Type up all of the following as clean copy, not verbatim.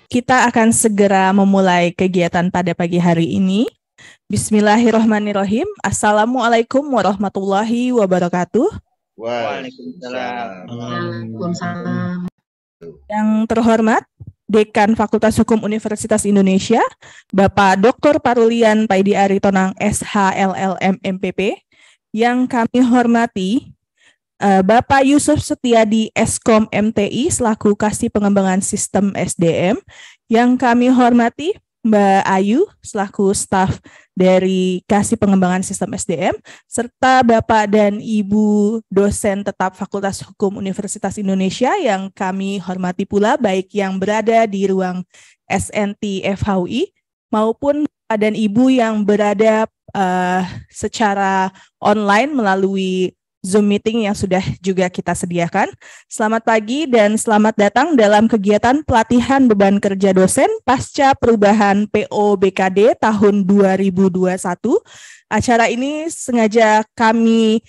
Kita akan segera memulai kegiatan pada pagi hari ini. Bismillahirrahmanirrahim. Assalamualaikum warahmatullahi wabarakatuh. Waalaikumsalam. Yang terhormat, Dekan Fakultas Hukum Universitas Indonesia, Bapak Dr. Parulian Paidi Aritonang, SHLLM MPP. Yang kami hormati, Bapak Yusuf Setiadi Eskom MTI selaku Kasih Pengembangan Sistem SDM. Yang kami hormati Mbak Ayu selaku staf dari Kasih Pengembangan Sistem SDM, serta Bapak dan Ibu dosen tetap Fakultas Hukum Universitas Indonesia yang kami hormati pula, baik yang berada di ruang SNT FHUI maupun Bapak dan Ibu yang berada secara online melalui Zoom meeting yang sudah juga kita sediakan. Selamat pagi dan selamat datang dalam kegiatan pelatihan beban kerja dosen pasca perubahan PO BKD tahun 2021. Acara ini sengaja kami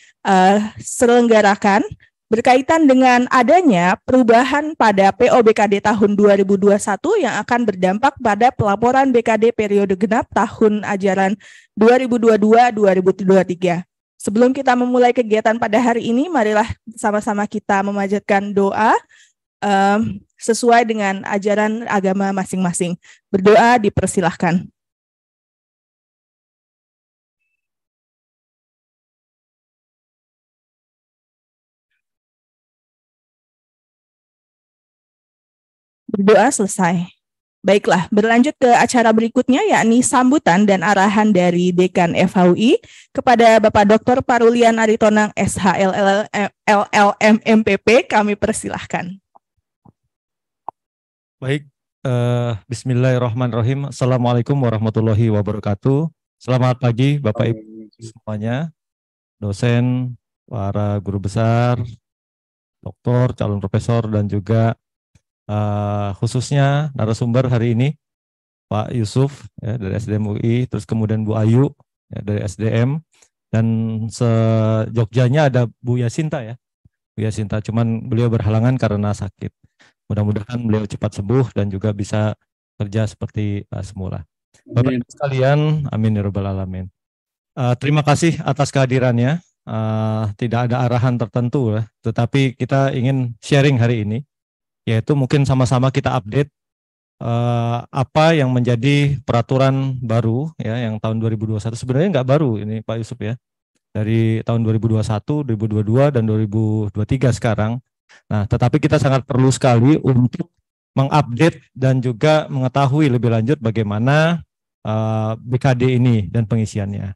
selenggarakan berkaitan dengan adanya perubahan pada PO BKD tahun 2021 yang akan berdampak pada pelaporan BKD periode genap tahun ajaran 2022-2023. Sebelum kita memulai kegiatan pada hari ini, marilah sama-sama kita memanjatkan doa sesuai dengan ajaran agama masing-masing. Berdoa dipersilahkan. Berdoa selesai. Baiklah, berlanjut ke acara berikutnya, yakni sambutan dan arahan dari Dekan FHUI kepada Bapak Dr. Parulian Aritonang SHLLM MPP. Kami persilahkan. Baik, bismillahirrahmanirrahim. Assalamualaikum warahmatullahi wabarakatuh. Selamat pagi Bapak Ibu semuanya, dosen, para guru besar, doktor, calon profesor, dan juga khususnya narasumber hari ini Pak Yusuf ya, dari SDM UI, terus kemudian Bu Ayu ya, dari SDM, dan sejogjanya ada Bu Yasinta ya, Bu Yasinta, cuman beliau berhalangan karena sakit. Mudah-mudahan beliau cepat sembuh dan juga bisa kerja seperti semula. Bapak Ibu sekalian, amin ya rabbal alamin. Terima kasih atas kehadirannya. Tidak ada arahan tertentu ya, tetapi kita ingin sharing hari ini, yaitu mungkin sama-sama kita update apa yang menjadi peraturan baru ya yang tahun 2021. Sebenarnya nggak baru ini Pak Yusuf ya, dari tahun 2021, 2022 dan 2023 sekarang. Nah, tetapi kita sangat perlu sekali untuk mengupdate dan juga mengetahui lebih lanjut bagaimana BKD ini dan pengisiannya.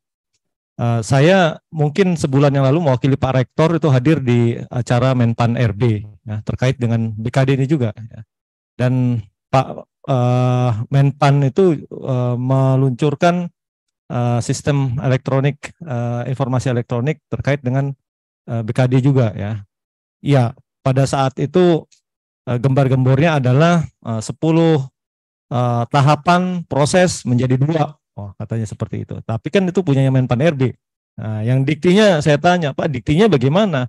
Saya mungkin sebulan yang lalu mewakili Pak Rektor itu hadir di acara Menpan RB ya, terkait dengan BKD ini juga ya. Dan Pak Menpan itu meluncurkan sistem elektronik, informasi elektronik terkait dengan BKD juga ya. Ya, pada saat itu gembar-gembornya adalah 10 tahapan proses menjadi 2. Oh, katanya seperti itu. Tapi kan itu punyanya Menpan RB. Nah, yang diktinya saya tanya, Pak, diktinya bagaimana?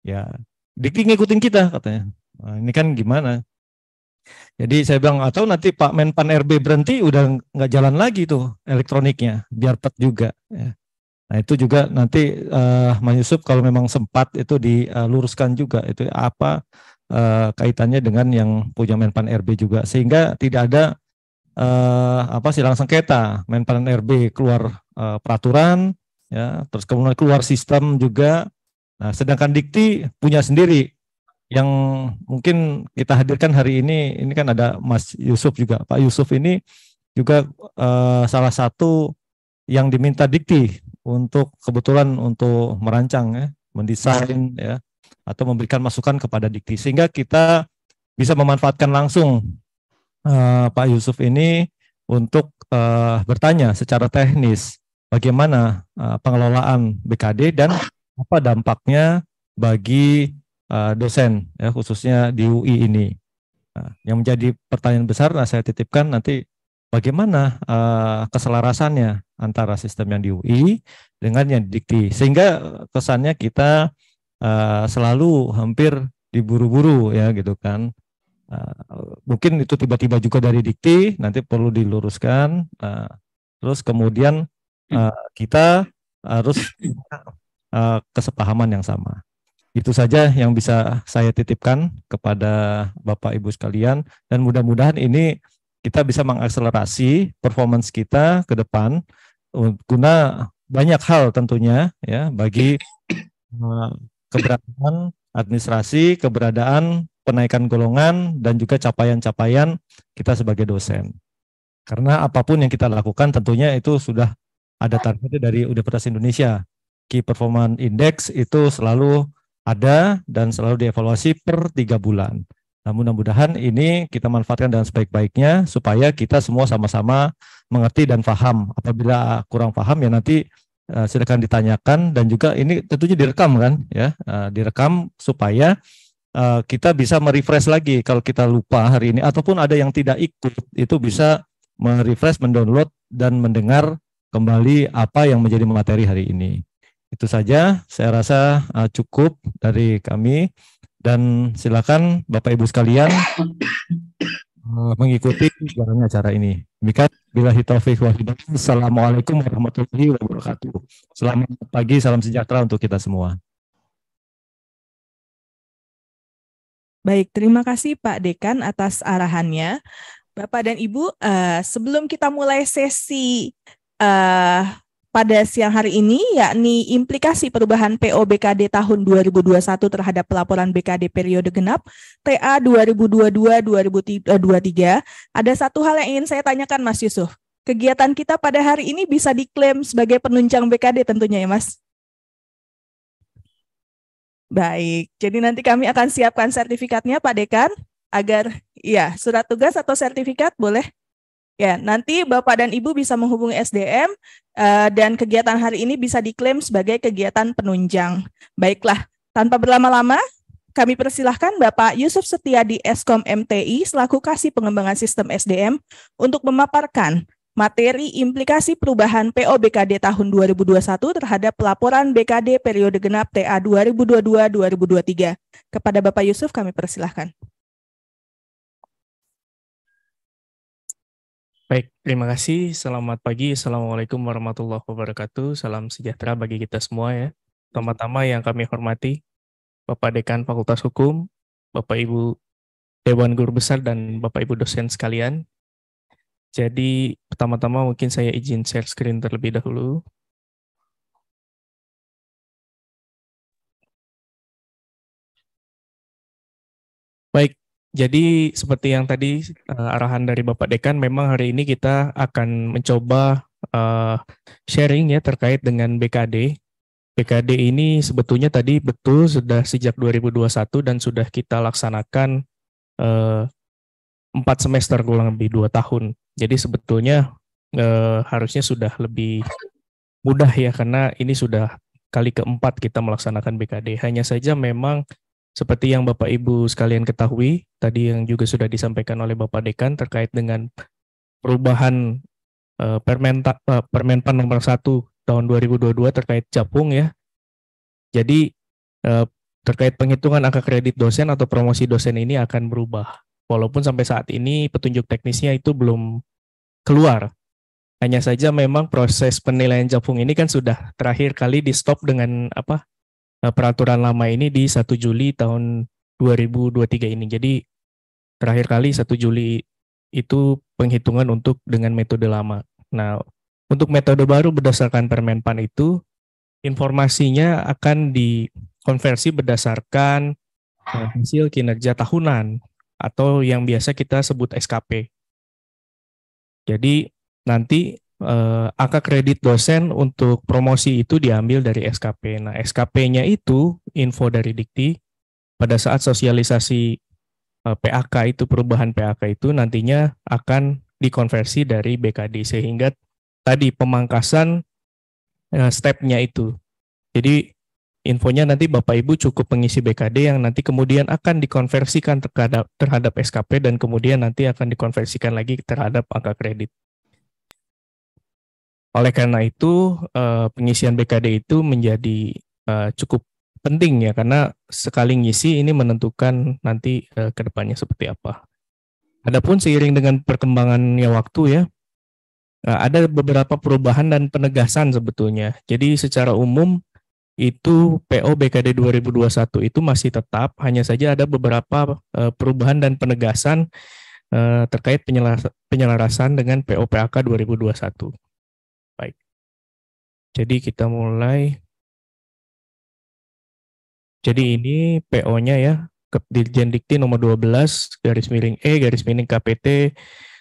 Ya, dikti ngikutin kita katanya. Nah, ini kan gimana? Jadi saya bilang, atau nanti Pak Menpan RB berhenti, udah nggak jalan lagi tuh elektroniknya, biar pet juga. Ya. Nah, itu juga nanti Mas Yusuf kalau memang sempat itu diluruskan juga itu apa kaitannya dengan yang punya Menpan RB juga, sehingga tidak ada silang sengketa. Menpan RB keluar peraturan ya, terus kemudian keluar sistem juga. Nah, sedangkan Dikti punya sendiri yang mungkin kita hadirkan hari ini kan ada Mas Yusuf juga. Pak Yusuf ini juga salah satu yang diminta Dikti untuk kebetulan untuk merancang ya, mendesain ya, atau memberikan masukan kepada Dikti, sehingga kita bisa memanfaatkan langsung Pak Yusuf ini untuk bertanya secara teknis bagaimana pengelolaan BKD dan apa dampaknya bagi dosen ya, khususnya di UI ini. Nah, yang menjadi pertanyaan besar, saya titipkan nanti bagaimana keselarasannya antara sistem yang di UI dengan yang di Dikti, sehingga kesannya kita selalu hampir diburu-buru ya gitu kan. Mungkin itu tiba-tiba juga dari dikti, nanti perlu diluruskan. Terus kemudian kita harus kesepahaman yang sama. Itu saja yang bisa saya titipkan kepada Bapak Ibu sekalian, dan mudah-mudahan ini kita bisa mengakselerasi performance kita ke depan guna banyak hal tentunya ya, bagi keberadaan administrasi, keberadaan penaikan golongan, dan juga capaian-capaian kita sebagai dosen. Karena apapun yang kita lakukan tentunya itu sudah ada targetnya dari Universitas Indonesia. Key Performance Index itu selalu ada dan selalu dievaluasi per 3 bulan. Nah, mudah-mudahan ini kita manfaatkan dengan sebaik-baiknya supaya kita semua sama-sama mengerti dan paham. Apabila kurang paham ya nanti silakan ditanyakan, dan juga ini tentunya direkam kan ya, direkam supaya kita bisa merefresh lagi kalau kita lupa hari ini ataupun ada yang tidak ikut, itu bisa merefresh, mendownload dan mendengar kembali apa yang menjadi materi hari ini. Itu saja, saya rasa cukup dari kami, dan silakan Bapak Ibu sekalian mengikuti jalannya acara ini. Demikian, billahi taufiq wal hidayah. Assalamualaikum warahmatullahi wabarakatuh. Selamat pagi, salam sejahtera untuk kita semua. Baik, terima kasih Pak Dekan atas arahannya. Bapak dan Ibu, sebelum kita mulai sesi pada siang hari ini, yakni implikasi perubahan PO BKD tahun 2021 terhadap pelaporan BKD periode genap TA 2022-2023, ada satu hal yang ingin saya tanyakan Mas Yusuf. Kegiatan kita pada hari ini bisa diklaim sebagai penunjang BKD tentunya ya Mas? Baik, jadi nanti kami akan siapkan sertifikatnya Pak Dekan, agar ya surat tugas atau sertifikat boleh. Ya, nanti Bapak dan Ibu bisa menghubungi SDM dan kegiatan hari ini bisa diklaim sebagai kegiatan penunjang. Baiklah, tanpa berlama-lama, kami persilahkan Bapak Yusuf Setiadi Eskom MTI selaku Kasih Pengembangan Sistem SDM untuk memaparkan materi implikasi perubahan PO BKD tahun 2021 terhadap pelaporan BKD periode genap TA 2022-2023. Kepada Bapak Yusuf kami persilahkan. Baik, terima kasih. Selamat pagi. Assalamualaikum warahmatullahi wabarakatuh. Salam sejahtera bagi kita semua ya. Pertama-tama yang kami hormati, Bapak Dekan Fakultas Hukum, Bapak Ibu Dewan Guru Besar, dan Bapak Ibu dosen sekalian. Jadi, pertama-tama mungkin saya izin share screen terlebih dahulu. Baik. Jadi seperti yang tadi arahan dari Bapak Dekan, memang hari ini kita akan mencoba sharing ya terkait dengan BKD. BKD ini sebetulnya tadi betul sudah sejak 2021 dan sudah kita laksanakan 4 semester kurang lebih 2 tahun. Jadi sebetulnya harusnya sudah lebih mudah ya, karena ini sudah kali keempat kita melaksanakan BKD. Hanya saja memang seperti yang Bapak Ibu sekalian ketahui, tadi yang juga sudah disampaikan oleh Bapak Dekan terkait dengan perubahan Permenpan nomor 1 tahun 2022 terkait Japung ya. Jadi terkait penghitungan angka kredit dosen atau promosi dosen ini akan berubah. Walaupun sampai saat ini petunjuk teknisnya itu belum keluar. Hanya saja memang proses penilaian Japung ini kan sudah terakhir kali di stop dengan peraturan lama ini di 1 Juli tahun 2023 ini. Jadi terakhir kali 1 Juli itu penghitungan untuk dengan metode lama. Nah, untuk metode baru berdasarkan Permenpan itu informasinya akan dikonversi berdasarkan hasil kinerja tahunan atau yang biasa kita sebut SKP. Jadi nanti angka kredit dosen untuk promosi itu diambil dari SKP. Nah, SKP-nya itu info dari Dikti pada saat sosialisasi PAK itu, perubahan PAK itu nantinya akan dikonversi dari BKD, sehingga tadi pemangkasan step-nya itu. Jadi infonya nanti Bapak Ibu cukup mengisi BKD yang nanti kemudian akan dikonversikan terhadap SKP dan kemudian nanti akan dikonversikan lagi terhadap angka kredit. Oleh karena itu, pengisian BKD itu menjadi cukup penting ya, karena sekali ngisi ini menentukan nanti ke depannya seperti apa. Adapun seiring dengan perkembangannya waktu ya, ada beberapa perubahan dan penegasan sebetulnya. Jadi secara umum itu PO BKD 2021 itu masih tetap, hanya saja ada beberapa perubahan dan penegasan terkait penyelarasan dengan PO PAK 2021. Baik. Jadi kita mulai. Jadi ini PO-nya ya, Dirjen Dikti nomor 12 /E/KPT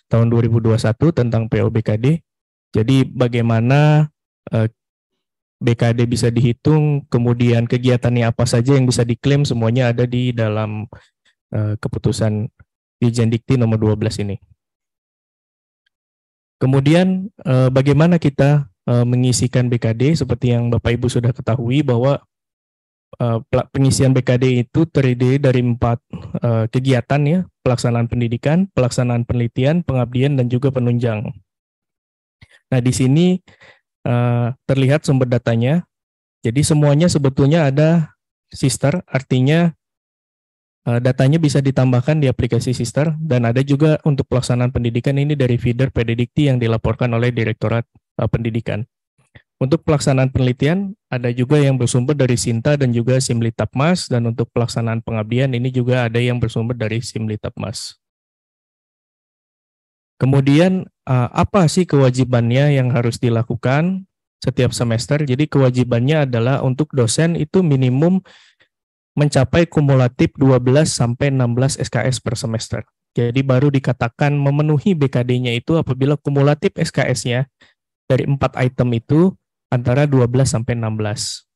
tahun 2021 tentang PO BKD. Jadi bagaimana BKD bisa dihitung, kemudian kegiatannya apa saja yang bisa diklaim, semuanya ada di dalam keputusan Dirjen Dikti nomor 12 ini. Kemudian bagaimana kita mengisikan BKD, seperti yang Bapak Ibu sudah ketahui bahwa pengisian BKD itu terdiri dari 4 kegiatan ya, pelaksanaan pendidikan, pelaksanaan penelitian, pengabdian, dan juga penunjang. Nah, di sini terlihat sumber datanya. Jadi semuanya sebetulnya ada sister, artinya datanya bisa ditambahkan di aplikasi sister, dan ada juga untuk pelaksanaan pendidikan ini dari feeder PDDikti yang dilaporkan oleh Direktorat Pendidikan. Untuk pelaksanaan penelitian ada juga yang bersumber dari Sinta dan juga Simlitapmas, dan untuk pelaksanaan pengabdian ini juga ada yang bersumber dari Simlitapmas. Kemudian apa sih kewajibannya yang harus dilakukan setiap semester? Jadi kewajibannya adalah untuk dosen itu minimum mencapai kumulatif 12 sampai 16 SKS per semester. Jadi baru dikatakan memenuhi BKD-nya itu apabila kumulatif SKS-nya dari 4 item itu antara 12 sampai 16.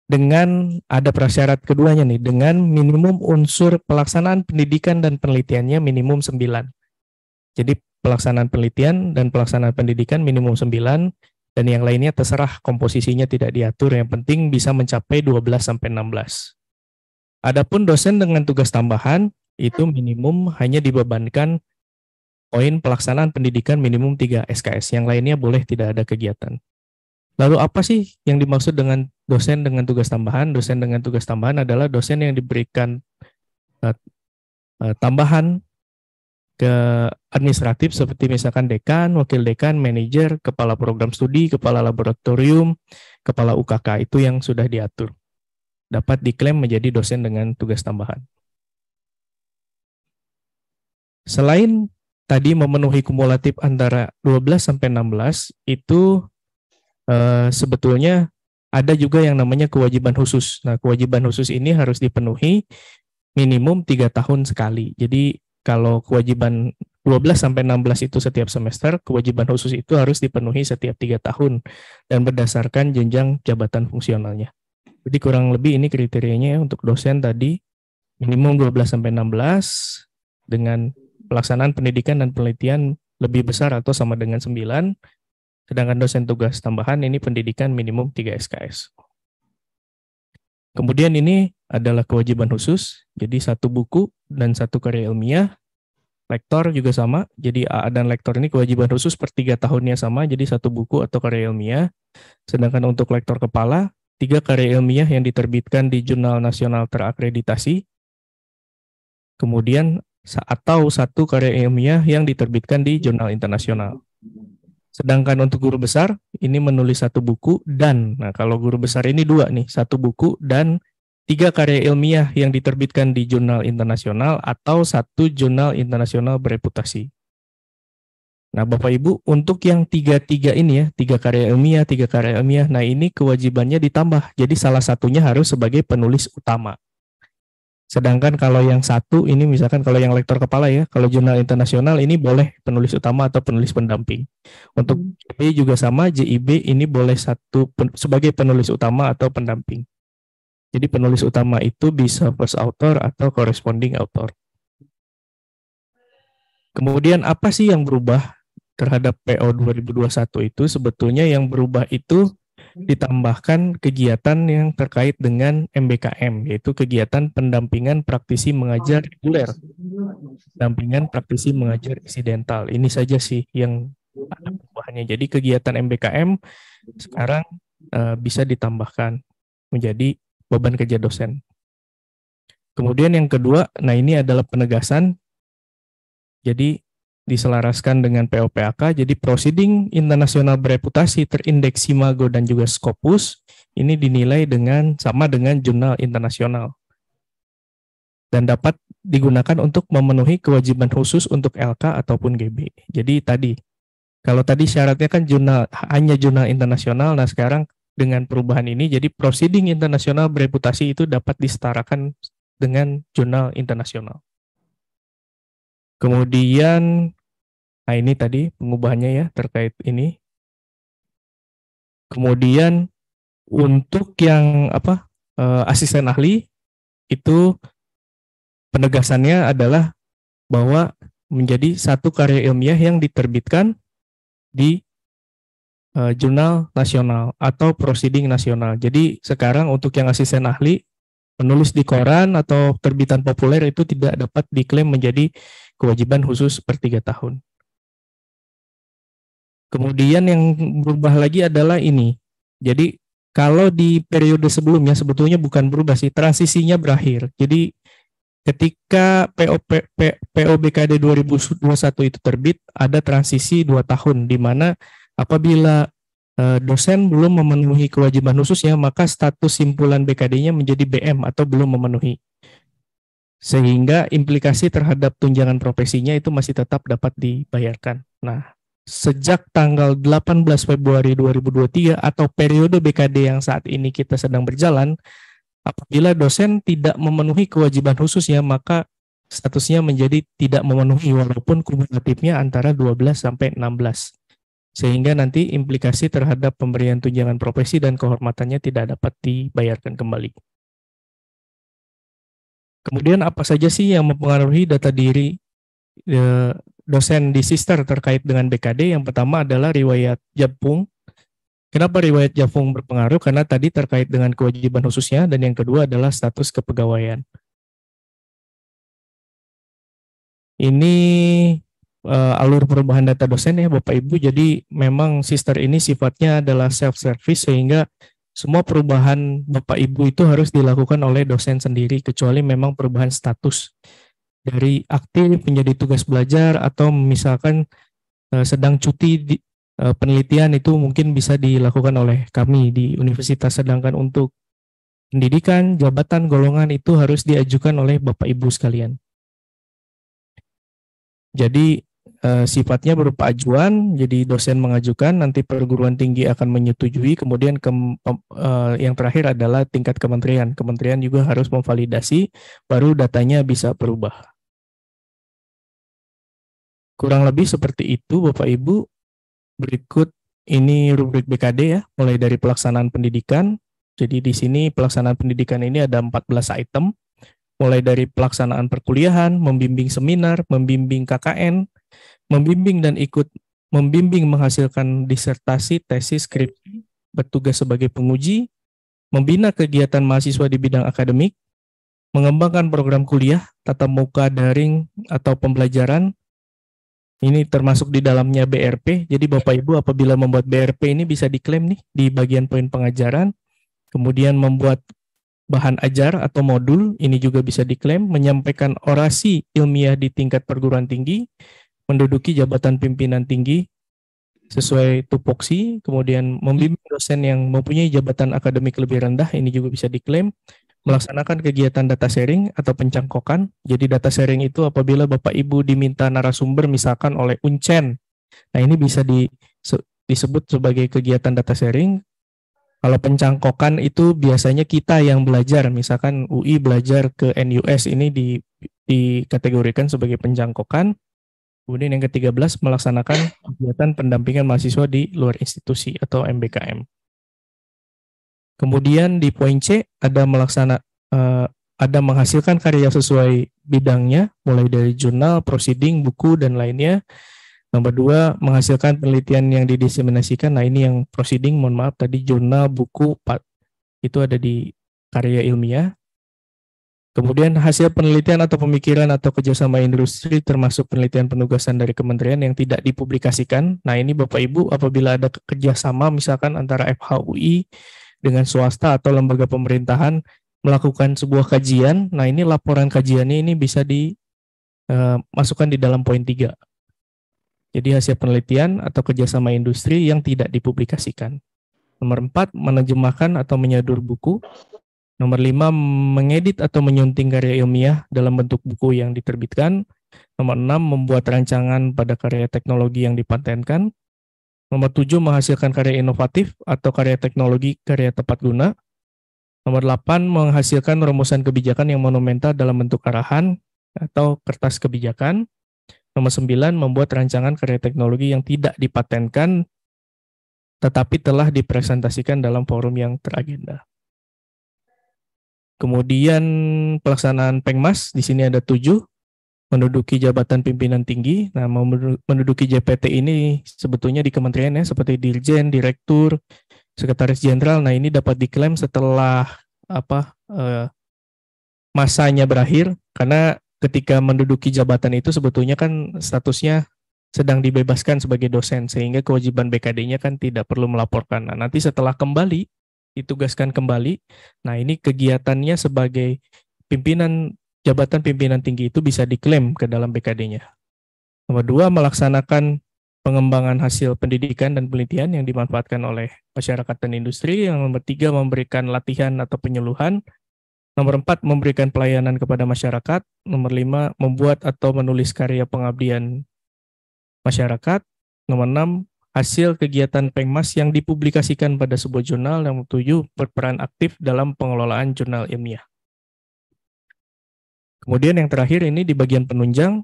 Dengan ada prasyarat keduanya nih, dengan minimum unsur pelaksanaan pendidikan dan penelitiannya minimum 9. Jadi pelaksanaan penelitian dan pelaksanaan pendidikan minimum 9, dan yang lainnya terserah komposisinya tidak diatur, yang penting bisa mencapai 12 sampai 16. Adapun dosen dengan tugas tambahan itu minimum hanya dibebankan poin pelaksanaan pendidikan minimum 3 SKS, yang lainnya boleh tidak ada kegiatan. Lalu apa sih yang dimaksud dengan dosen dengan tugas tambahan? Dosen dengan tugas tambahan adalah dosen yang diberikan tambahan ke administratif seperti misalkan dekan, wakil dekan, manajer, kepala program studi, kepala laboratorium, kepala UKK, itu yang sudah diatur. Dapat diklaim menjadi dosen dengan tugas tambahan. Selain tadi memenuhi kumulatif antara 12 sampai 16, itu sebetulnya ada juga yang namanya kewajiban khusus. Nah, kewajiban khusus ini harus dipenuhi minimum 3 tahun sekali. Jadi kalau kewajiban 12 sampai 16 itu setiap semester, kewajiban khusus itu harus dipenuhi setiap 3 tahun dan berdasarkan jenjang jabatan fungsionalnya. Jadi kurang lebih ini kriterianya untuk dosen tadi minimum 12 sampai 16 dengan pelaksanaan pendidikan dan penelitian lebih besar atau sama dengan 9. Sedangkan dosen tugas tambahan ini pendidikan minimum 3 SKS. Kemudian ini adalah kewajiban khusus, jadi 1 buku dan 1 karya ilmiah. Lektor juga sama, jadi AA dan lektor ini kewajiban khusus per 3 tahunnya sama, jadi 1 buku atau karya ilmiah. Sedangkan untuk lektor kepala, 3 karya ilmiah yang diterbitkan di jurnal nasional terakreditasi. Kemudian atau 1 karya ilmiah yang diterbitkan di jurnal internasional. Sedangkan untuk guru besar, ini menulis 1 buku dan, nah kalau guru besar ini 2 nih, 1 buku dan 3 karya ilmiah yang diterbitkan di jurnal internasional atau 1 jurnal internasional bereputasi. Nah Bapak Ibu, untuk yang 3 ini ya, 3 karya ilmiah, nah ini kewajibannya ditambah, jadi salah satunya harus sebagai penulis utama. Sedangkan kalau yang 1 ini misalkan kalau yang lektor kepala ya, kalau jurnal internasional ini boleh penulis utama atau penulis pendamping. Untuk JIB juga sama, JIB ini boleh sebagai penulis utama atau pendamping. Jadi penulis utama itu bisa first author atau corresponding author. Kemudian apa sih yang berubah terhadap PO 2021 itu? Sebetulnya yang berubah itu ditambahkan kegiatan yang terkait dengan MBKM, yaitu kegiatan pendampingan praktisi mengajar reguler, pendampingan praktisi mengajar insidental. Ini saja sih yang ada perubahannya. Jadi kegiatan MBKM sekarang bisa ditambahkan menjadi beban kerja dosen. Kemudian yang kedua, nah ini adalah penegasan. Jadi diselaraskan dengan POPAK, jadi proceeding internasional bereputasi terindeks Imago dan juga Scopus ini dinilai sama dengan jurnal internasional dan dapat digunakan untuk memenuhi kewajiban khusus untuk LK ataupun GB. Jadi kalau tadi syaratnya kan hanya jurnal internasional, nah sekarang dengan perubahan ini jadi proceeding internasional bereputasi itu dapat disetarakan dengan jurnal internasional. Kemudian, nah ini tadi pengubahannya ya terkait ini. Kemudian untuk yang asisten ahli itu penegasannya adalah bahwa menjadi satu karya ilmiah yang diterbitkan di jurnal nasional atau proceeding nasional. Jadi sekarang untuk yang asisten ahli penulis di koran atau terbitan populer itu tidak dapat diklaim menjadi kewajiban khusus per 3 tahun. Kemudian yang berubah lagi adalah ini. Jadi kalau di periode sebelumnya sebetulnya bukan berubah sih, transisinya berakhir. Jadi ketika POBKD 2021 itu terbit, ada transisi 2 tahun, di mana apabila dosen belum memenuhi kewajiban khususnya, maka status simpulan BKD-nya menjadi BM atau belum memenuhi. Sehingga implikasi terhadap tunjangan profesinya itu masih tetap dapat dibayarkan. Nah, sejak tanggal 18 Februari 2023 atau periode BKD yang saat ini kita sedang berjalan, apabila dosen tidak memenuhi kewajiban khususnya, maka statusnya menjadi tidak memenuhi walaupun kumulatifnya antara 12 sampai 16. Sehingga nanti implikasi terhadap pemberian tunjangan profesi dan kehormatannya tidak dapat dibayarkan kembali. Kemudian apa saja sih yang mempengaruhi data diri dosen di Sister terkait dengan BKD? Yang pertama adalah riwayat Japung. Kenapa riwayat Japung berpengaruh? Karena tadi terkait dengan kewajiban khususnya, dan yang kedua adalah status kepegawaian. Ini alur perubahan data dosen ya Bapak Ibu. Jadi memang Sister ini sifatnya adalah self-service, sehingga semua perubahan Bapak Ibu itu harus dilakukan oleh dosen sendiri, kecuali memang perubahan status dari aktif menjadi tugas belajar, atau misalkan sedang cuti penelitian, itu mungkin bisa dilakukan oleh kami di universitas. Sedangkan untuk pendidikan, jabatan, golongan itu harus diajukan oleh Bapak Ibu sekalian. Jadi sifatnya berupa ajuan, jadi dosen mengajukan, nanti perguruan tinggi akan menyetujui, kemudian yang terakhir adalah tingkat kementerian. Kementerian juga harus memvalidasi, baru datanya bisa berubah. Kurang lebih seperti itu Bapak Ibu. Berikut ini rubrik BKD ya, mulai dari pelaksanaan pendidikan. Jadi di sini pelaksanaan pendidikan ini ada 14 item, mulai dari pelaksanaan perkuliahan, membimbing seminar, membimbing KKN, membimbing dan ikut membimbing menghasilkan disertasi, tesis, skripsi, bertugas sebagai penguji, membina kegiatan mahasiswa di bidang akademik, mengembangkan program kuliah, tatap muka, daring, atau pembelajaran. Ini termasuk di dalamnya BRP. Jadi Bapak Ibu apabila membuat BRP ini bisa diklaim nih di bagian poin pengajaran. Kemudian membuat bahan ajar atau modul, ini juga bisa diklaim. Menyampaikan orasi ilmiah di tingkat perguruan tinggi, menduduki jabatan pimpinan tinggi sesuai tupoksi, kemudian membimbing dosen yang mempunyai jabatan akademik lebih rendah, ini juga bisa diklaim. Melaksanakan kegiatan data sharing atau pencangkokan. Jadi data sharing itu apabila Bapak Ibu diminta narasumber misalkan oleh Uncen. Nah ini bisa disebut sebagai kegiatan data sharing. Kalau pencangkokan itu biasanya kita yang belajar, misalkan UI belajar ke NUS, ini dikategorikan sebagai pencangkokan. Kemudian yang ke-13 melaksanakan kegiatan pendampingan mahasiswa di luar institusi atau MBKM. Kemudian di poin C ada ada menghasilkan karya sesuai bidangnya, mulai dari jurnal, proceeding, buku, dan lainnya. Nomor 2, menghasilkan penelitian yang didiseminasikan. Nah ini yang proceeding, mohon maaf tadi jurnal, buku, itu ada di karya ilmiah. Kemudian hasil penelitian atau pemikiran atau kerjasama industri termasuk penelitian penugasan dari kementerian yang tidak dipublikasikan. Nah ini Bapak Ibu apabila ada kerjasama misalkan antara FHUI dengan swasta atau lembaga pemerintahan, melakukan sebuah kajian. Nah, ini laporan kajiannya ini bisa dimasukkan di dalam poin 3. Jadi hasil penelitian atau kerjasama industri yang tidak dipublikasikan. Nomor 4, menerjemahkan atau menyadur buku. Nomor 5, mengedit atau menyunting karya ilmiah dalam bentuk buku yang diterbitkan. Nomor 6, membuat rancangan pada karya teknologi yang dipatenkan. Nomor 7, menghasilkan karya inovatif atau karya teknologi karya tepat guna. Nomor 8, menghasilkan rumusan kebijakan yang monumental dalam bentuk arahan atau kertas kebijakan. Nomor 9, membuat rancangan karya teknologi yang tidak dipatenkan tetapi telah dipresentasikan dalam forum yang teragenda. Kemudian pelaksanaan Pengmas, di sini ada 7, menduduki jabatan pimpinan tinggi. Nah, menduduki JPT ini sebetulnya di kementerian ya, seperti Dirjen, Direktur, Sekretaris Jenderal. Nah, ini dapat diklaim setelah masanya berakhir, karena ketika menduduki jabatan itu sebetulnya kan statusnya sedang dibebaskan sebagai dosen, sehingga kewajiban BKD-nya kan tidak perlu melaporkan. Nah, nanti setelah kembali, ditugaskan kembali, nah ini kegiatannya sebagai jabatan pimpinan tinggi itu bisa diklaim ke dalam BKD-nya. Nomor 2, melaksanakan pengembangan hasil pendidikan dan penelitian yang dimanfaatkan oleh masyarakat dan industri. Yang nomor 3, memberikan latihan atau penyuluhan. Nomor 4, memberikan pelayanan kepada masyarakat. Nomor 5, membuat atau menulis karya pengabdian masyarakat. Nomor 6, hasil kegiatan Pengmas yang dipublikasikan pada sebuah jurnal. Yang 7, berperan aktif dalam pengelolaan jurnal ilmiah. Kemudian yang terakhir ini di bagian penunjang,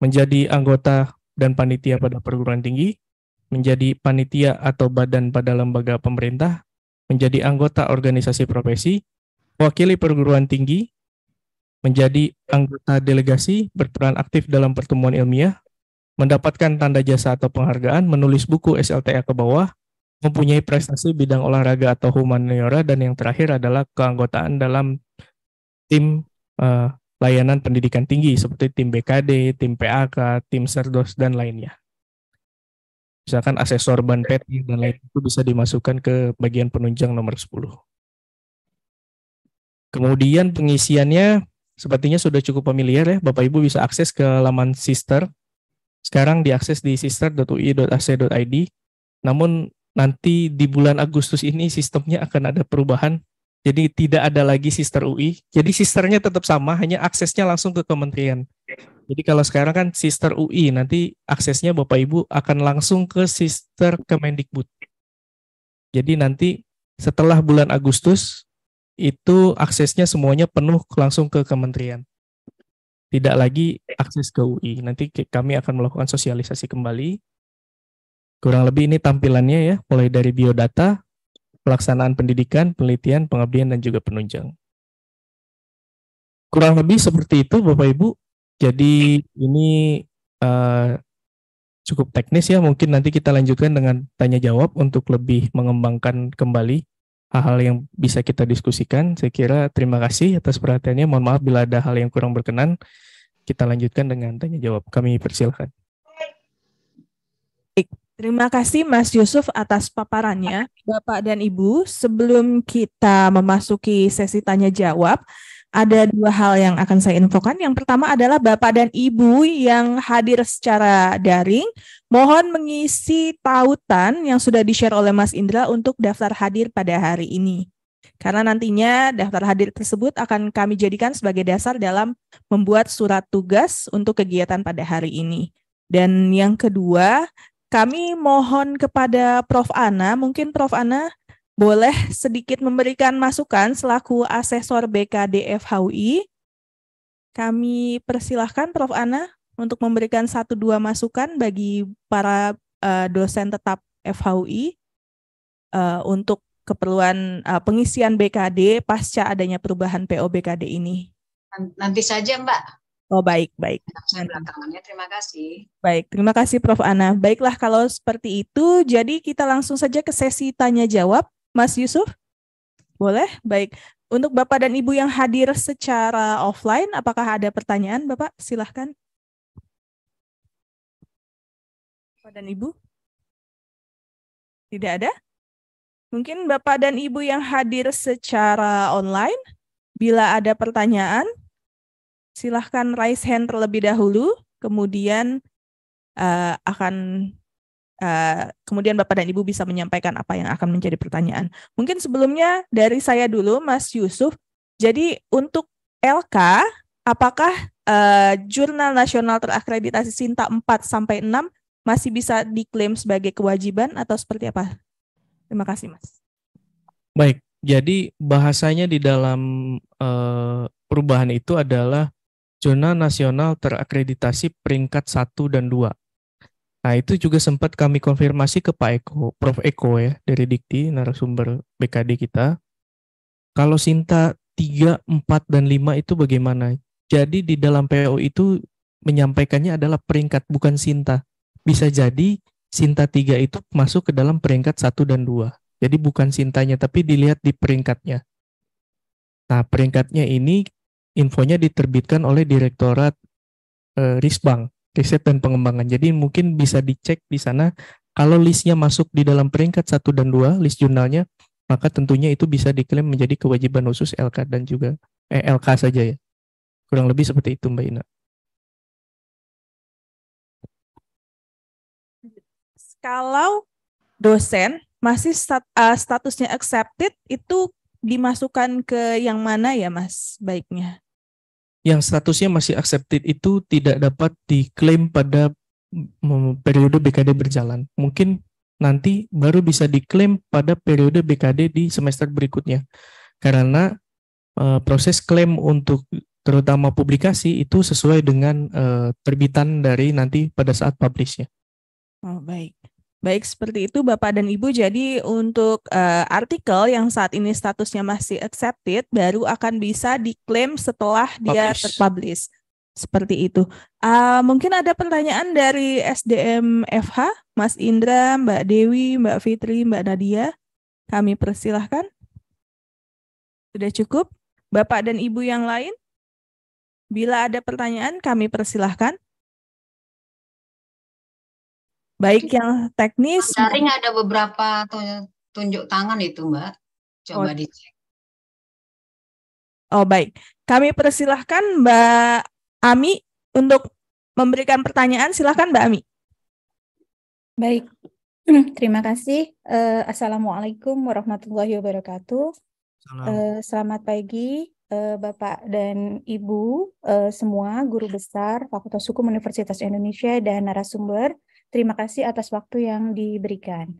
menjadi anggota dan panitia pada perguruan tinggi, menjadi panitia atau badan pada lembaga pemerintah, menjadi anggota organisasi profesi, mewakili perguruan tinggi, menjadi anggota delegasi, berperan aktif dalam pertemuan ilmiah, mendapatkan tanda jasa atau penghargaan, menulis buku SLTA ke bawah, mempunyai prestasi bidang olahraga atau humaniora, dan yang terakhir adalah keanggotaan dalam tim layanan pendidikan tinggi seperti tim BKD, tim PAK, tim Serdos, dan lainnya. Misalkan asesor Banpet dan lain itu bisa dimasukkan ke bagian penunjang nomor 10. Kemudian pengisiannya sepertinya sudah cukup familiar ya, Bapak Ibu bisa akses ke laman Sister. Sekarang diakses di sister.ui.ac.id. Namun nanti di bulan Agustus ini sistemnya akan ada perubahan. Jadi tidak ada lagi Sister UI. Jadi sisternya tetap sama, hanya aksesnya langsung ke kementerian. Jadi kalau sekarang kan Sister UI, nanti aksesnya Bapak Ibu akan langsung ke Sister Kemendikbud. Jadi nanti setelah bulan Agustus, itu aksesnya semuanya penuh langsung ke kementerian. Tidak lagi akses ke UI. Nanti kami akan melakukan sosialisasi kembali. Kurang lebih ini tampilannya ya, mulai dari biodata, pelaksanaan pendidikan, penelitian, pengabdian, dan juga penunjang. Kurang lebih seperti itu Bapak Ibu. Jadi ini cukup teknis ya, mungkin nanti kita lanjutkan dengan tanya jawab untuk lebih mengembangkan kembali hal-hal yang bisa kita diskusikan. Saya kira terima kasih atas perhatiannya. Mohon maaf bila ada hal yang kurang berkenan. Kita lanjutkan dengan tanya jawab. Kami persilahkan. Terima kasih Mas Yusuf atas paparannya. Bapak dan Ibu, sebelum kita memasuki sesi tanya jawab, ada 2 hal yang akan saya infokan. Yang pertama adalah Bapak dan Ibu yang hadir secara daring, mohon mengisi tautan yang sudah di-share oleh Mas Indra untuk daftar hadir pada hari ini. Karena nantinya daftar hadir tersebut akan kami jadikan sebagai dasar dalam membuat surat tugas untuk kegiatan pada hari ini. Dan yang kedua, kami mohon kepada Prof. Ana, mungkin Prof. Ana boleh sedikit memberikan masukan selaku asesor BKD FHUI. Kami persilahkan Prof. Ana untuk memberikan 1-2 masukan bagi para dosen tetap FHUI untuk keperluan pengisian BKD pasca adanya perubahan PO BKD ini. Nanti saja Mbak. Oh baik. Saya belakangannya, terima kasih. Baik, terima kasih Prof. Ana. Baiklah kalau seperti itu, jadi kita langsung saja ke sesi tanya jawab. Mas Yusuf, boleh? Baik. Untuk Bapak dan Ibu yang hadir secara offline, apakah ada pertanyaan, Bapak? Silahkan. Bapak dan Ibu? Tidak ada? Mungkin Bapak dan Ibu yang hadir secara online, Bila ada pertanyaan, silahkan raise hand terlebih dahulu, kemudian kemudian Bapak dan Ibu bisa menyampaikan apa yang akan menjadi pertanyaan. Mungkin sebelumnya dari saya dulu, Mas Yusuf. Jadi untuk LK, apakah Jurnal Nasional Terakreditasi Sinta 4-6 masih bisa diklaim sebagai kewajiban atau seperti apa? Terima kasih, Mas. Baik, jadi bahasanya di dalam perubahan itu adalah Jurnal Nasional Terakreditasi peringkat 1 dan 2. Nah, itu juga sempat kami konfirmasi ke Pak Eko, Prof. Eko ya, dari Dikti, narasumber BKD kita. Kalau Sinta 3, 4, dan 5 itu bagaimana? Jadi di dalam PO itu menyampaikannya adalah peringkat, bukan Sinta. Bisa jadi Sinta 3 itu masuk ke dalam peringkat 1 dan 2. Jadi bukan Sintanya, tapi dilihat di peringkatnya. Nah, peringkatnya ini infonya diterbitkan oleh Direktorat Risbang, Riset dan Pengembangan. Jadi mungkin bisa dicek di sana, kalau listnya masuk di dalam peringkat 1 dan 2, list jurnalnya, maka tentunya itu bisa diklaim menjadi kewajiban khusus LK dan juga LK saja ya. Kurang lebih seperti itu Mbak Ina. Kalau dosen masih statusnya accepted, itu dimasukkan ke yang mana ya, Mas, baiknya? Yang statusnya masih accepted itu tidak dapat diklaim pada periode BKD berjalan. Mungkin nanti baru bisa diklaim pada periode BKD di semester berikutnya. Karena proses klaim untuk terutama publikasi itu sesuai dengan terbitan dari nanti pada saat publish-nya. Oh, baik. Baik, seperti itu Bapak dan Ibu. Jadi untuk artikel yang saat ini statusnya masih accepted, baru akan bisa diklaim setelah dia terpublish. Seperti itu. Mungkin ada pertanyaan dari SDM FH, Mas Indra, Mbak Dewi, Mbak Fitri, Mbak Nadia. Kami persilahkan. Sudah cukup? Bapak dan Ibu yang lain? Bila ada pertanyaan, kami persilahkan. Baik yang teknis. Daring ada beberapa tunjuk tangan itu, Mbak. Coba dicek. Oh, baik. Kami persilahkan Mbak Ami untuk memberikan pertanyaan. Silahkan Mbak Ami. Baik, terima kasih. Assalamualaikum warahmatullahi wabarakatuh. Selamat pagi Bapak dan Ibu semua, guru besar Fakultas Hukum Universitas Indonesia dan narasumber. Terima kasih atas waktu yang diberikan.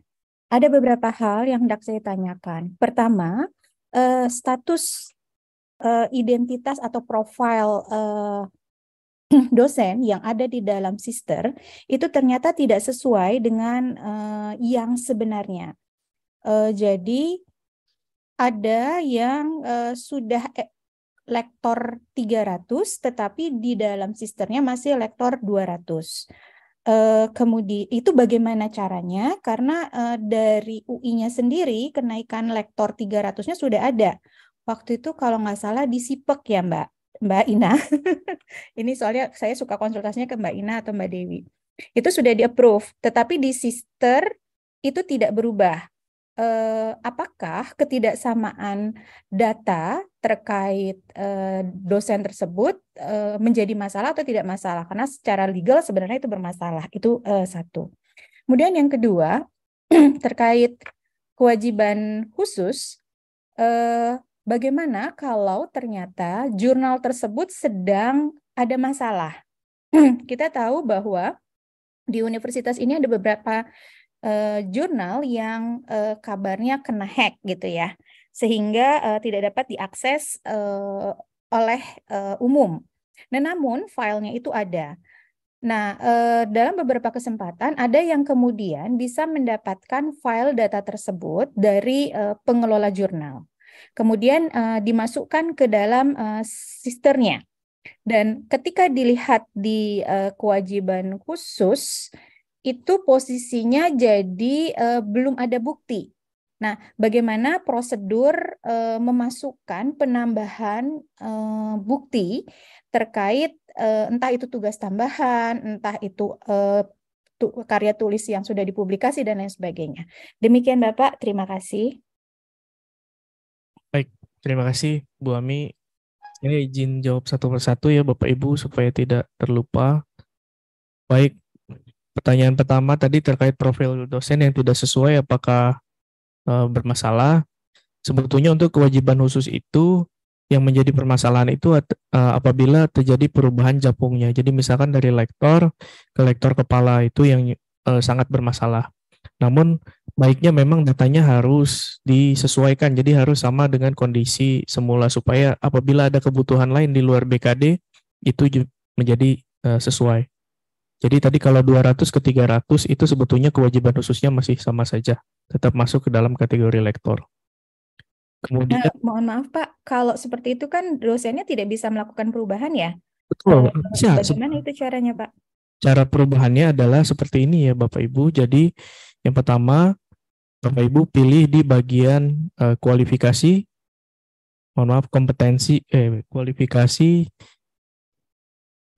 Ada beberapa hal yang hendak saya tanyakan. Pertama, status identitas atau profil dosen yang ada di dalam sister itu ternyata tidak sesuai dengan yang sebenarnya. Jadi ada yang sudah lektor 300 tetapi di dalam sisternya masih lektor 200. Kemudian itu bagaimana caranya? Karena dari UI-nya sendiri kenaikan lektor 300-nya sudah ada. Waktu itu kalau nggak salah di SIPEK ya Mbak Ina. Ini soalnya saya suka konsultasinya ke Mbak Ina atau Mbak Dewi. Itu sudah di-approve, tetapi di sister itu tidak berubah. Apakah ketidaksamaan data terkait dosen tersebut menjadi masalah atau tidak masalah? Karena secara legal sebenarnya itu bermasalah. Itu satu. Kemudian yang kedua, terkait kewajiban khusus, bagaimana kalau ternyata jurnal tersebut sedang ada masalah? Kita tahu bahwa di universitas ini ada beberapa jurnal yang kabarnya kena hack gitu ya, sehingga tidak dapat diakses oleh umum. Nah, namun filenya itu ada. Nah, dalam beberapa kesempatan ada yang kemudian bisa mendapatkan file data tersebut dari pengelola jurnal. Kemudian dimasukkan ke dalam sisternya. Dan ketika dilihat di kewajiban khusus, itu posisinya jadi belum ada bukti. Nah, bagaimana prosedur memasukkan penambahan bukti terkait entah itu tugas tambahan, entah itu karya tulis yang sudah dipublikasi dan lain sebagainya. Demikian Bapak, terima kasih. Baik, terima kasih Bu Ami. Saya izin jawab satu persatu ya Bapak Ibu supaya tidak terlupa. Baik, pertanyaan pertama tadi terkait profil dosen yang tidak sesuai apakah bermasalah. Sebetulnya untuk kewajiban khusus itu yang menjadi permasalahan itu apabila terjadi perubahan japungnya. Jadi misalkan dari lektor ke lektor kepala itu yang sangat bermasalah. Namun baiknya memang datanya harus disesuaikan, jadi harus sama dengan kondisi semula supaya apabila ada kebutuhan lain di luar BKD itu menjadi sesuai. Jadi tadi kalau 200 ke 300 itu sebetulnya kewajiban khususnya masih sama saja, tetap masuk ke dalam kategori lektor. Kemudian mohon maaf Pak, kalau seperti itu kan dosennya tidak bisa melakukan perubahan ya? betul, Bagaimana itu caranya Pak? Cara perubahannya adalah seperti ini ya Bapak Ibu. Jadi yang pertama Bapak Ibu pilih di bagian kualifikasi, kompetensi, kualifikasi,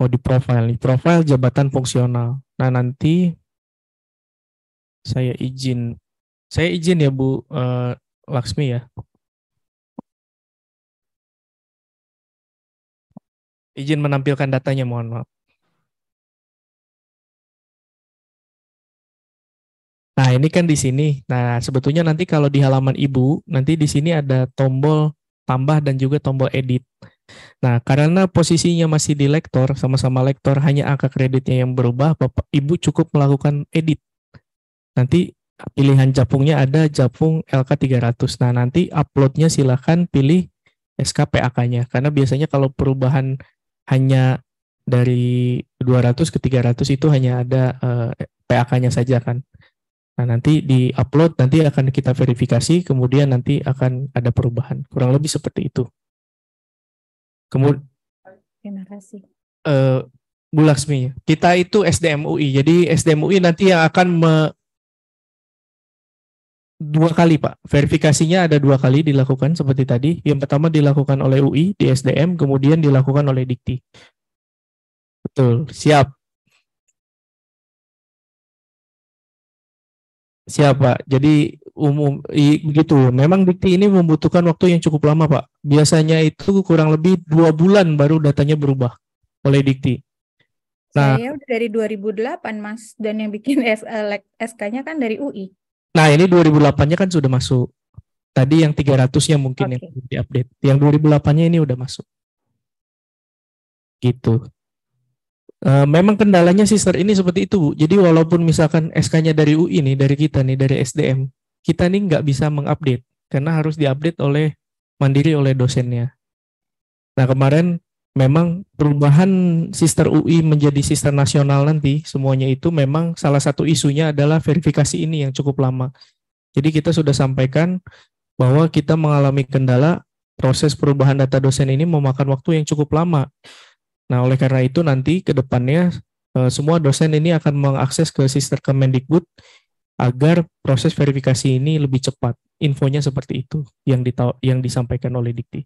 di profil jabatan fungsional. Nah nanti saya izin ya Bu Laksmi ya. Izin menampilkan datanya, mohon maaf. Nah, ini kan di sini. Nah, sebetulnya nanti kalau di halaman Ibu, nanti di sini ada tombol tambah dan juga tombol edit. Nah, karena posisinya masih di lektor, sama-sama lektor, hanya angka kreditnya yang berubah, Bapak Ibu cukup melakukan edit. Nanti pilihan japungnya ada japung LK300. Nah, nanti uploadnya silakan pilih SKPAK-nya. Karena biasanya kalau perubahan hanya dari 200 ke 300 itu hanya ada PAK-nya saja kan. Nah, nanti di-upload, nanti akan kita verifikasi, kemudian nanti akan ada perubahan. Kurang lebih seperti itu. Kemudian, terima kasih. Bu Laksmi, kita itu SDM UI. Jadi SDM UI nanti yang akan dua kali Pak. Verifikasinya ada 2 kali dilakukan seperti tadi. Yang pertama dilakukan oleh UI di SDM, kemudian dilakukan oleh Dikti. Betul, siap. Siap Pak. Jadi begitu. Memang Dikti ini membutuhkan waktu yang cukup lama Pak. Biasanya itu kurang lebih 2 bulan baru datanya berubah oleh Dikti. Nah, saya udah dari 2008 Mas, dan yang bikin SK-nya kan dari UI. Nah, ini 2008-nya kan sudah masuk. Tadi yang 300-nya mungkin yang diupdate. Yang 2008-nya ini udah masuk. Gitu. Memang kendalanya sister ini seperti itu, Bu. Jadi walaupun misalkan SK-nya dari UI nih, dari kita nih, dari SDM, kita nih nggak bisa mengupdate karena harus diupdate oleh mandiri oleh dosennya. Nah, kemarin memang perubahan sister UI menjadi sister nasional nanti semuanya itu memang salah satu isunya adalah verifikasi ini yang cukup lama. Jadi kita sudah sampaikan bahwa kita mengalami kendala proses perubahan data dosen ini memakan waktu yang cukup lama. Nah, oleh karena itu nanti ke depannya semua dosen ini akan mengakses ke sister Kemendikbud agar proses verifikasi ini lebih cepat. Infonya seperti itu yang disampaikan oleh Dikti.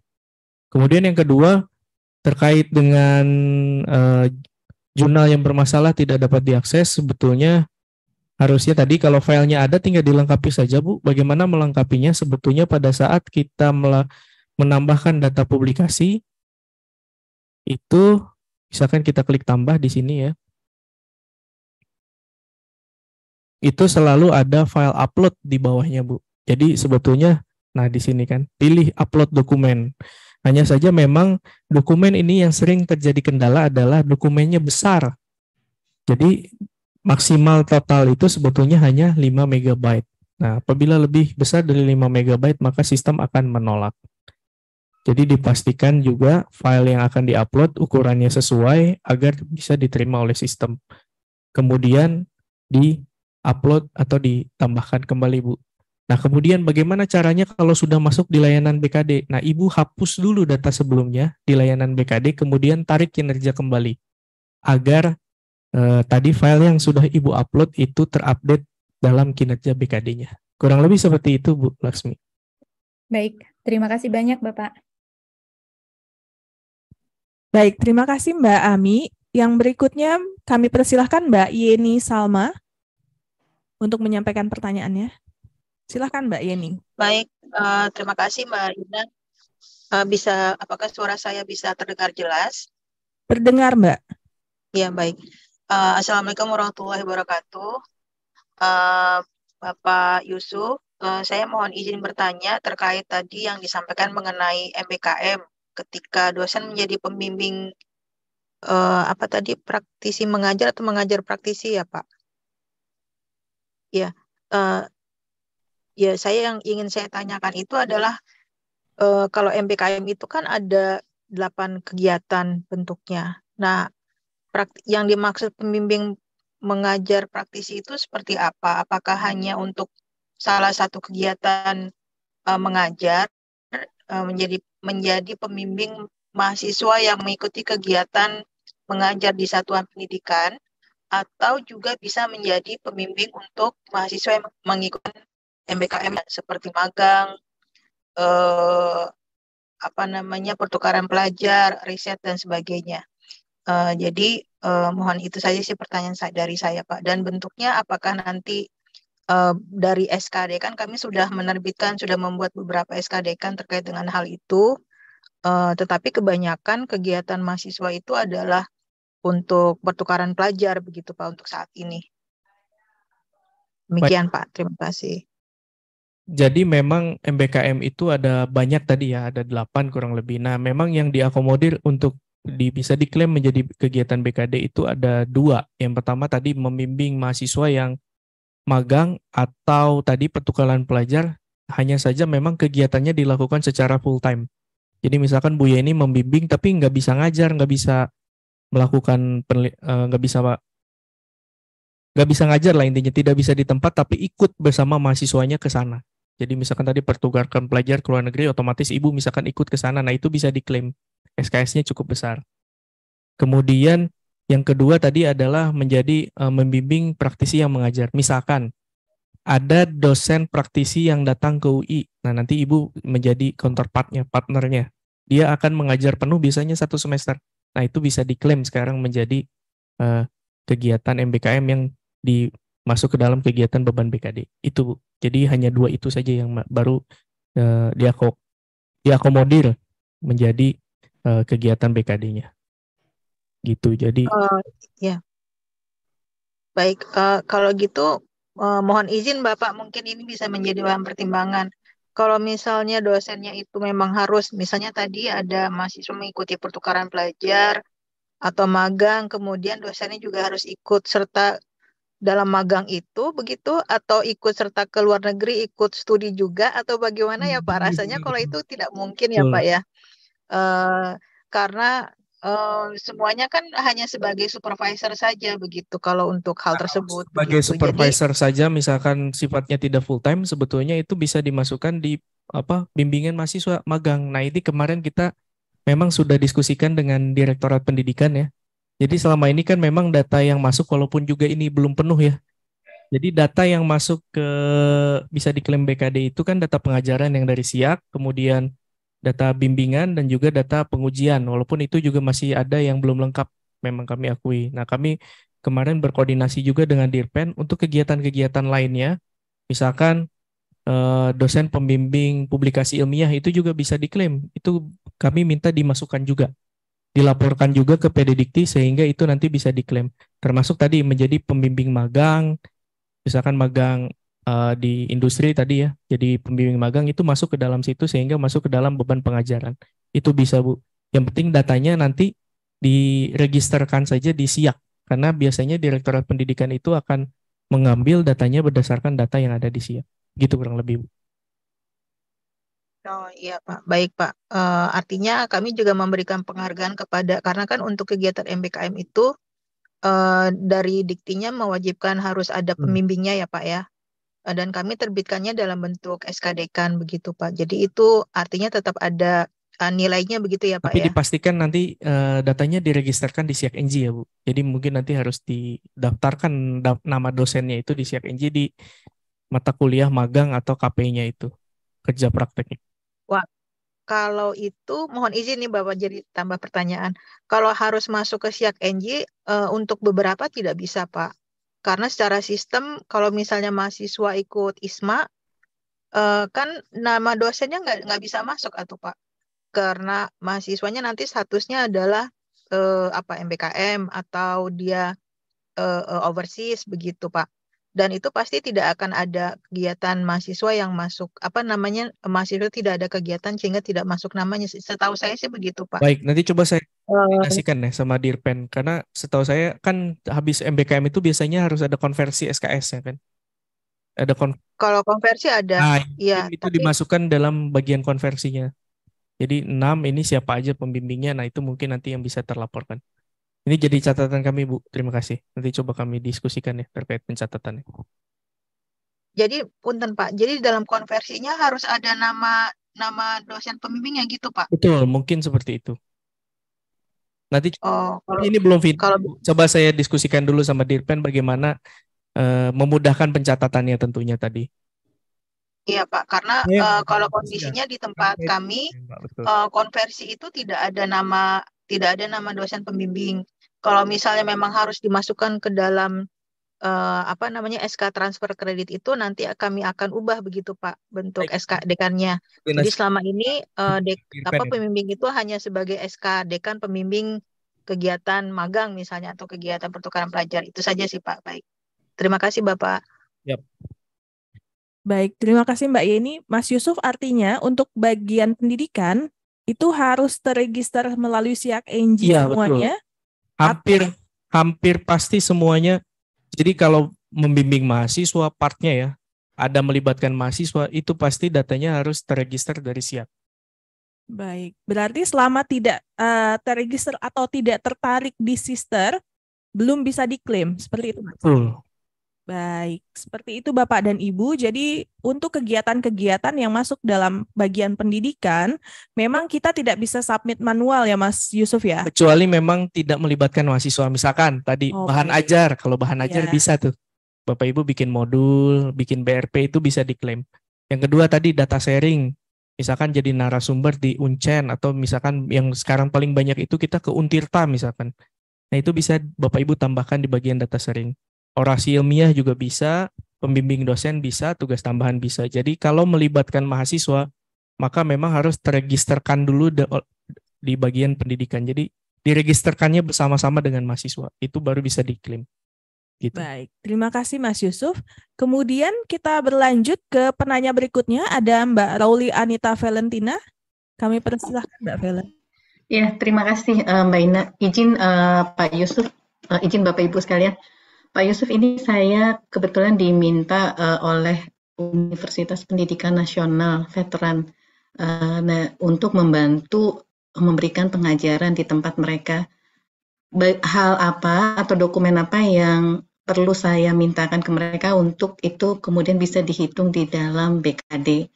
Kemudian yang kedua, terkait dengan jurnal yang bermasalah tidak dapat diakses, sebetulnya harusnya tadi kalau filenya ada tinggal dilengkapi saja Bu. Bagaimana melengkapinya? Sebetulnya pada saat kita menambahkan data publikasi, itu misalkan kita klik tambah di sini ya, itu selalu ada file upload di bawahnya Bu. Jadi sebetulnya, nah di sini kan, pilih upload dokumen. Hanya saja memang dokumen ini yang sering terjadi kendala adalah dokumennya besar. Jadi maksimal total itu sebetulnya hanya 5 MB. Nah, apabila lebih besar dari 5 MB, maka sistem akan menolak. Jadi dipastikan juga file yang akan diupload ukurannya sesuai agar bisa diterima oleh sistem. Kemudian di-upload atau ditambahkan kembali Bu. Nah, kemudian bagaimana caranya kalau sudah masuk di layanan BKD? Nah, Ibu hapus dulu data sebelumnya di layanan BKD, kemudian tarik kinerja kembali. Agar tadi file yang sudah Ibu upload itu terupdate dalam kinerja BKD-nya. Kurang lebih seperti itu, Bu Laksmi. Baik, terima kasih banyak, Bapak. Baik, terima kasih Mbak Ami. Yang berikutnya kami persilahkan Mbak Yeni Salma untuk menyampaikan pertanyaannya. Silakan Mbak Yeni. Baik, terima kasih Mbak Ina. Apakah suara saya bisa terdengar jelas? Terdengar, Mbak. Ya, baik. Assalamualaikum warahmatullahi wabarakatuh. Bapak Yusuf, saya mohon izin bertanya terkait tadi yang disampaikan mengenai MBKM ketika dosen menjadi pembimbing praktisi mengajar atau mengajar praktisi ya, Pak? Ya, saya yang ingin saya tanyakan itu adalah kalau MBKM itu kan ada 8 kegiatan bentuknya. Nah, yang dimaksud pembimbing mengajar praktisi itu seperti apa? Apakah hanya untuk salah satu kegiatan mengajar menjadi pembimbing mahasiswa yang mengikuti kegiatan mengajar di satuan pendidikan, atau juga bisa menjadi pembimbing untuk mahasiswa yang mengikuti MBKM seperti magang, pertukaran pelajar, riset dan sebagainya. Jadi mohon itu saja sih pertanyaan dari saya, Pak. Dan bentuknya apakah nanti dari SKD, kan kami sudah membuat beberapa SKD kan terkait dengan hal itu, tetapi kebanyakan kegiatan mahasiswa itu adalah untuk pertukaran pelajar begitu, Pak, untuk saat ini. Demikian, Pak. Terima kasih. Jadi memang MBKM itu ada banyak tadi ya, ada 8 kurang lebih. Nah, memang yang diakomodir untuk bisa diklaim menjadi kegiatan BKD itu ada 2. Yang pertama tadi membimbing mahasiswa yang magang atau tadi pertukaran pelajar, hanya saja memang kegiatannya dilakukan secara full time. Jadi misalkan Bu Yeni membimbing tapi nggak bisa ngajar, nggak bisa melakukan nggak bisa ngajar lah intinya, tidak bisa di tempat tapi ikut bersama mahasiswanya ke sana. Jadi misalkan tadi pertukarkan pelajar ke luar negeri, otomatis ibu misalkan ikut ke sana, nah itu bisa diklaim. SKS-nya cukup besar. Kemudian yang kedua tadi adalah menjadi membimbing praktisi yang mengajar. Misalkan ada dosen praktisi yang datang ke UI, nah nanti ibu menjadi counterpartnya, partnernya. Dia akan mengajar penuh biasanya 1 semester. Nah itu bisa diklaim sekarang menjadi kegiatan MBKM yang masuk ke dalam kegiatan beban BKD. Itu Bu. Jadi hanya 2 itu saja yang baru diakomodir menjadi kegiatan BKD-nya. Gitu. Jadi ya. Baik, kalau gitu mohon izin Bapak, mungkin ini bisa menjadi bahan pertimbangan. Kalau misalnya dosennya itu memang harus, misalnya tadi ada mahasiswa mengikuti pertukaran pelajar atau magang, kemudian dosennya juga harus ikut serta dalam magang itu, begitu, atau ikut serta ke luar negeri, ikut studi juga, atau bagaimana ya Pak? Rasanya kalau itu tidak mungkin ya Pak ya, karena semuanya kan hanya sebagai supervisor saja begitu kalau untuk hal tersebut. Sebagai begitu. supervisor saja, misalkan sifatnya tidak full time, sebetulnya itu bisa dimasukkan di bimbingan mahasiswa magang. Nah ini kemarin kita memang sudah diskusikan dengan Direktorat Pendidikan ya. Jadi selama ini kan memang data yang masuk, walaupun juga ini belum penuh ya. Jadi data yang masuk bisa diklaim BKD itu kan data pengajaran yang dari SIAK, kemudian data bimbingan dan juga data pengujian. Walaupun itu juga masih ada yang belum lengkap, memang kami akui. Nah kami kemarin berkoordinasi juga dengan Dirpen untuk kegiatan-kegiatan lainnya. Misalkan dosen pembimbing publikasi ilmiah itu juga bisa diklaim. Itu kami minta dimasukkan juga. Dilaporkan juga ke PDDikti sehingga itu nanti bisa diklaim. Termasuk tadi menjadi pembimbing magang, misalkan magang di industri tadi ya, jadi pembimbing magang itu masuk ke dalam situ sehingga masuk ke dalam beban pengajaran. Itu bisa Bu. Yang penting datanya nanti diregisterkan saja di SIAK, karena biasanya Direktorat Pendidikan itu akan mengambil datanya berdasarkan data yang ada di SIAK. Gitu kurang lebih Bu. Oh iya Pak, baik Pak. Artinya kami juga memberikan penghargaan karena kan untuk kegiatan MBKM itu dari diktinya mewajibkan harus ada pembimbingnya ya Pak ya. Dan kami terbitkannya dalam bentuk SKD-kan begitu Pak. Jadi itu artinya tetap ada nilainya begitu ya Pak Tapi ya. dipastikan nanti datanya diregisterkan di SIAK NG ya Bu. Jadi mungkin nanti harus didaftarkan nama dosennya itu di SIAK NG di mata kuliah magang atau KP-nya itu, kerja prakteknya. Wah, kalau itu mohon izin nih Bapak jadi tambah pertanyaan. Kalau harus masuk ke SIAK NG untuk beberapa tidak bisa Pak. Karena secara sistem kalau misalnya mahasiswa ikut ISMA kan nama dosennya nggak bisa masuk atau Pak. karena mahasiswanya nanti statusnya adalah MBKM atau dia overseas begitu, Pak. Dan itu pasti tidak akan ada kegiatan mahasiswa yang masuk, mahasiswa tidak ada kegiatan sehingga tidak masuk namanya. Setahu saya sih begitu, Pak. Baik, nanti coba saya koordinasikan ya sama Dirpen, karena setahu saya kan habis MBKM itu biasanya harus ada konversi SKS ya kan? Kalau konversi ada, Nah, iya. itu dimasukkan dalam bagian konversinya. Jadi 6 ini siapa aja pembimbingnya, nah itu mungkin nanti yang bisa terlaporkan. Ini jadi catatan kami, Bu. Terima kasih. Nanti coba kami diskusikan ya terkait pencatatannya. Jadi punten Pak, jadi dalam konversinya harus ada nama dosen pembimbingnya gitu Pak. Betul, mungkin seperti itu. Nanti kalau ini belum final. Coba saya diskusikan dulu sama Dirpen bagaimana memudahkan pencatatannya tentunya tadi. Iya Pak, karena kalau kondisinya di tempat kami konversi itu tidak ada nama dosen pembimbing. Kalau misalnya memang harus dimasukkan ke dalam SK transfer kredit itu nanti kami akan ubah begitu Pak bentuk SK dekannya. Jadi selama ini pembimbing itu hanya sebagai SK dekan pembimbing kegiatan magang misalnya atau kegiatan pertukaran pelajar. Itu saja sih Pak. Baik. Terima kasih Bapak. Yap. Baik, terima kasih Mbak Yeni. Mas Yusuf, artinya untuk bagian pendidikan itu harus terregister melalui SIAK NG semuanya? Betul. Hampir pasti semuanya. Jadi kalau membimbing mahasiswa partnya ya, ada melibatkan mahasiswa, itu pasti datanya harus terregister dari SIAK. Baik, berarti selama tidak terregister atau tidak tertarik di sister, belum bisa diklaim, seperti itu Mas? Betul. Baik, seperti itu Bapak dan Ibu. Jadi untuk kegiatan-kegiatan yang masuk dalam bagian pendidikan, memang kita tidak bisa submit manual ya Mas Yusuf ya? Kecuali memang tidak melibatkan mahasiswa. Misalkan tadi bahan ajar, kalau bahan ajar bisa tuh. Bapak Ibu bikin modul, bikin BRP itu bisa diklaim. Yang kedua tadi data sharing. Misalkan jadi narasumber di Uncen atau misalkan yang sekarang paling banyak itu kita ke Untirta misalkan. Nah itu bisa Bapak Ibu tambahkan di bagian data sharing. Orasi ilmiah juga bisa, pembimbing dosen bisa, tugas tambahan bisa. Jadi kalau melibatkan mahasiswa, maka memang harus terregisterkan dulu di bagian pendidikan. Jadi diregisterkannya bersama-sama dengan mahasiswa. Itu baru bisa diklaim. Gitu. Baik, terima kasih Mas Yusuf. Kemudian kita berlanjut ke penanya berikutnya. Ada Mbak Rauli Anita Valentina. Kami persilahkan Mbak Valen. Ya, terima kasih Mbak Ina. Izin Pak Yusuf, izin Bapak Ibu sekalian. Pak Yusuf, ini saya kebetulan diminta oleh Universitas Pendidikan Nasional Veteran untuk membantu memberikan pengajaran di tempat mereka. Hal apa atau dokumen apa yang perlu saya mintakan ke mereka untuk itu kemudian bisa dihitung di dalam BKD.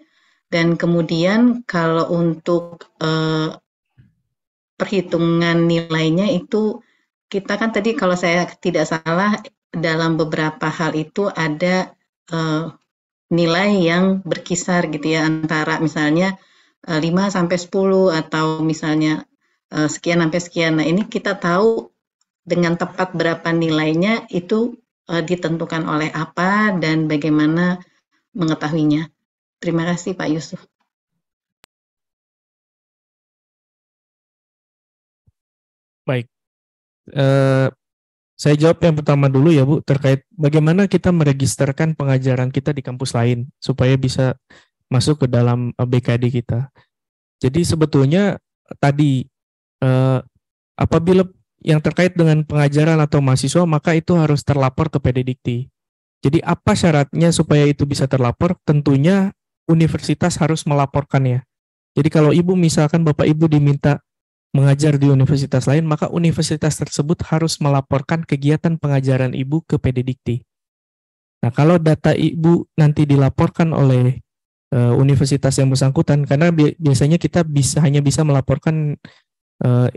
Dan kemudian kalau untuk perhitungan nilainya itu kita kan tadi kalau saya tidak salah dalam beberapa hal itu ada nilai yang berkisar gitu ya antara misalnya 5 sampai 10 atau misalnya sekian sampai sekian. Nah, ini kita tahu dengan tepat berapa nilainya itu ditentukan oleh apa dan bagaimana mengetahuinya. Terima kasih Pak Yusuf. Baik. Saya jawab yang pertama dulu ya Bu, terkait bagaimana kita meregisterkan pengajaran kita di kampus lain supaya bisa masuk ke dalam BKD kita. Jadi sebetulnya tadi apabila yang terkait dengan pengajaran atau mahasiswa maka itu harus terlapor ke PDDikti. Jadi apa syaratnya supaya itu bisa terlapor? Tentunya universitas harus melaporkannya. Jadi kalau Ibu misalkan Bapak Ibu diminta mengajar di universitas lain, maka universitas tersebut harus melaporkan kegiatan pengajaran Ibu ke PDDikti. Nah, kalau data Ibu nanti dilaporkan oleh universitas yang bersangkutan, karena biasanya kita hanya bisa melaporkan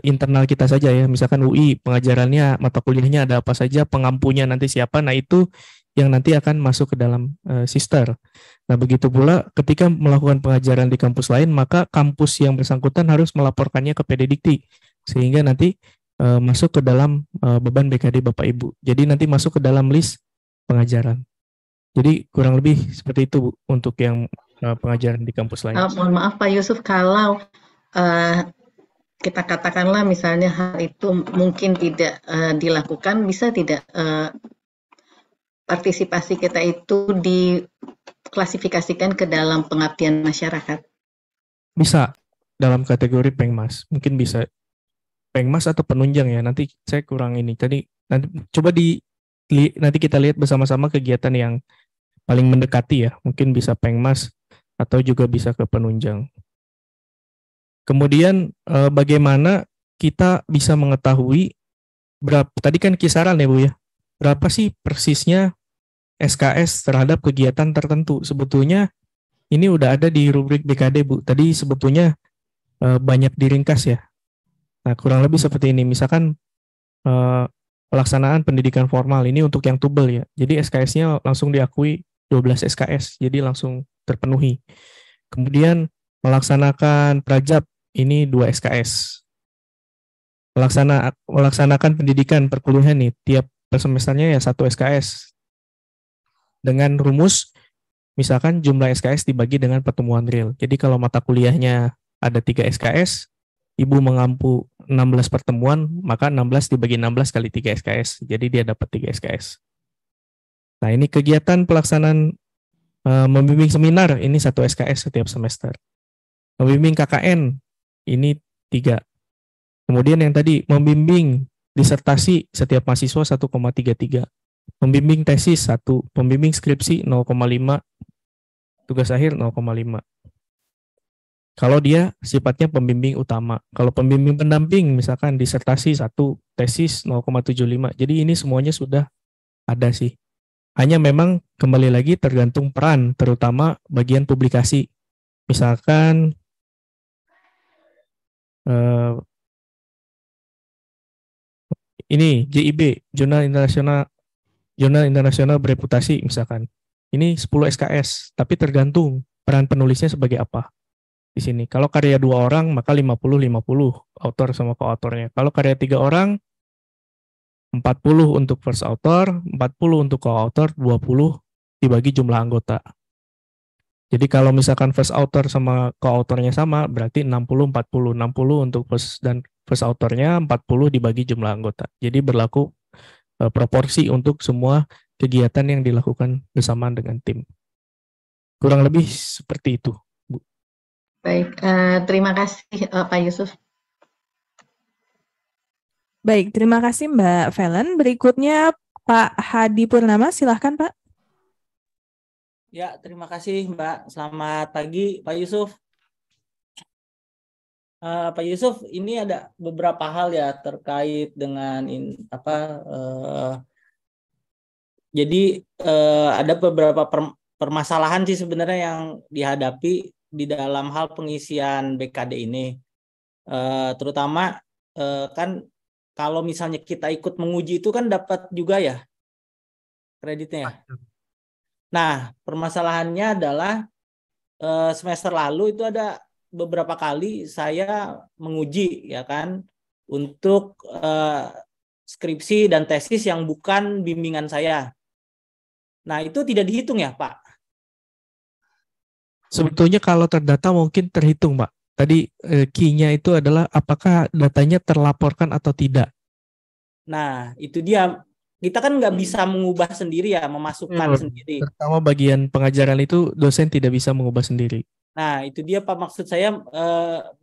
internal kita saja ya, misalkan UI, pengajarannya, mata kuliahnya ada apa saja, pengampunya nanti siapa, nah itu yang nanti akan masuk ke dalam sister. Nah, begitu pula ketika melakukan pengajaran di kampus lain, maka kampus yang bersangkutan harus melaporkannya ke PDDikti, sehingga nanti masuk ke dalam beban BKD Bapak Ibu. Jadi nanti masuk ke dalam list pengajaran. Jadi kurang lebih seperti itu Bu, untuk yang pengajaran di kampus lain. Mohon maaf Pak Yusuf, kalau kita katakanlah misalnya hal itu mungkin tidak dilakukan, bisa tidak partisipasi kita itu diklasifikasikan ke dalam pengabdian masyarakat? Bisa dalam kategori pengmas, mungkin bisa pengmas atau penunjang ya. Nanti saya kurang ini. Tadi nanti coba nanti kita lihat bersama-sama kegiatan yang paling mendekati ya. Mungkin bisa pengmas atau juga bisa ke penunjang. Kemudian bagaimana kita bisa mengetahui berapa, tadi kan kisaran ya Bu ya, berapa sih persisnya SKS terhadap kegiatan tertentu. Sebetulnya ini udah ada di rubrik BKD Bu, tadi sebetulnya banyak diringkas ya. Nah kurang lebih seperti ini, misalkan pelaksanaan pendidikan formal ini untuk yang tubel ya, jadi SKS-nya langsung diakui 12 SKS, jadi langsung terpenuhi. Kemudian melaksanakan prajab, ini 2 SKS. Melaksanakan pendidikan perkuliahan nih, tiap semesternya ya 1 SKS. Dengan rumus, misalkan jumlah SKS dibagi dengan pertemuan real. Jadi kalau mata kuliahnya ada 3 SKS, Ibu mengampu 16 pertemuan, maka 16 dibagi 16 kali 3 SKS. Jadi dia dapat 3 SKS. Nah ini kegiatan pelaksanaan membimbing seminar, ini 1 SKS setiap semester. Membimbing KKN, ini 3. Kemudian yang tadi, membimbing disertasi setiap mahasiswa 1,33. Membimbing tesis 1, pembimbing skripsi 0,5, tugas akhir 0,5. Kalau dia sifatnya pembimbing utama. Kalau pembimbing pendamping, misalkan disertasi 1, tesis 0,75. Jadi ini semuanya sudah ada sih. Hanya memang kembali lagi tergantung peran, terutama bagian publikasi. Misalkan ini JIB, Jurnal Internasional Bereputasi misalkan. Ini 10 SKS, tapi tergantung peran penulisnya sebagai apa. Di sini, kalau karya 2 orang, maka 50-50, autor sama koautornya. Kalau karya 3 orang, 40 untuk first author, 40 untuk co-author, 20 dibagi jumlah anggota. Jadi kalau misalkan first author sama co-authornya sama, berarti 60-40. 60 untuk first authornya, 40 dibagi jumlah anggota. Jadi berlaku proporsi untuk semua kegiatan yang dilakukan bersamaan dengan tim. Kurang lebih seperti itu, Bu. Baik, terima kasih Pak Yusuf. Baik, terima kasih Mbak Velen. Berikutnya Pak Hadi Purnama, silahkan Pak. Ya, terima kasih Mbak. Selamat pagi Pak Yusuf. Pak Yusuf, ini ada beberapa hal ya terkait dengan jadi ada beberapa permasalahan sih sebenarnya yang dihadapi di dalam hal pengisian BKD ini. Terutama kan kalau misalnya kita ikut menguji itu kan dapat juga ya kreditnya. Nah, permasalahannya adalah semester lalu itu ada beberapa kali saya menguji ya kan untuk skripsi dan tesis yang bukan bimbingan saya. Nah, itu tidak dihitung ya, Pak? Sebetulnya kalau terdata mungkin terhitung, Pak. Tadi key-nya itu adalah apakah datanya terlaporkan atau tidak. Nah, itu dia. Kita kan nggak bisa mengubah sendiri ya, memasukkan sendiri. Terutama bagian pengajaran itu dosen tidak bisa mengubah sendiri. Nah, itu dia Pak, maksud saya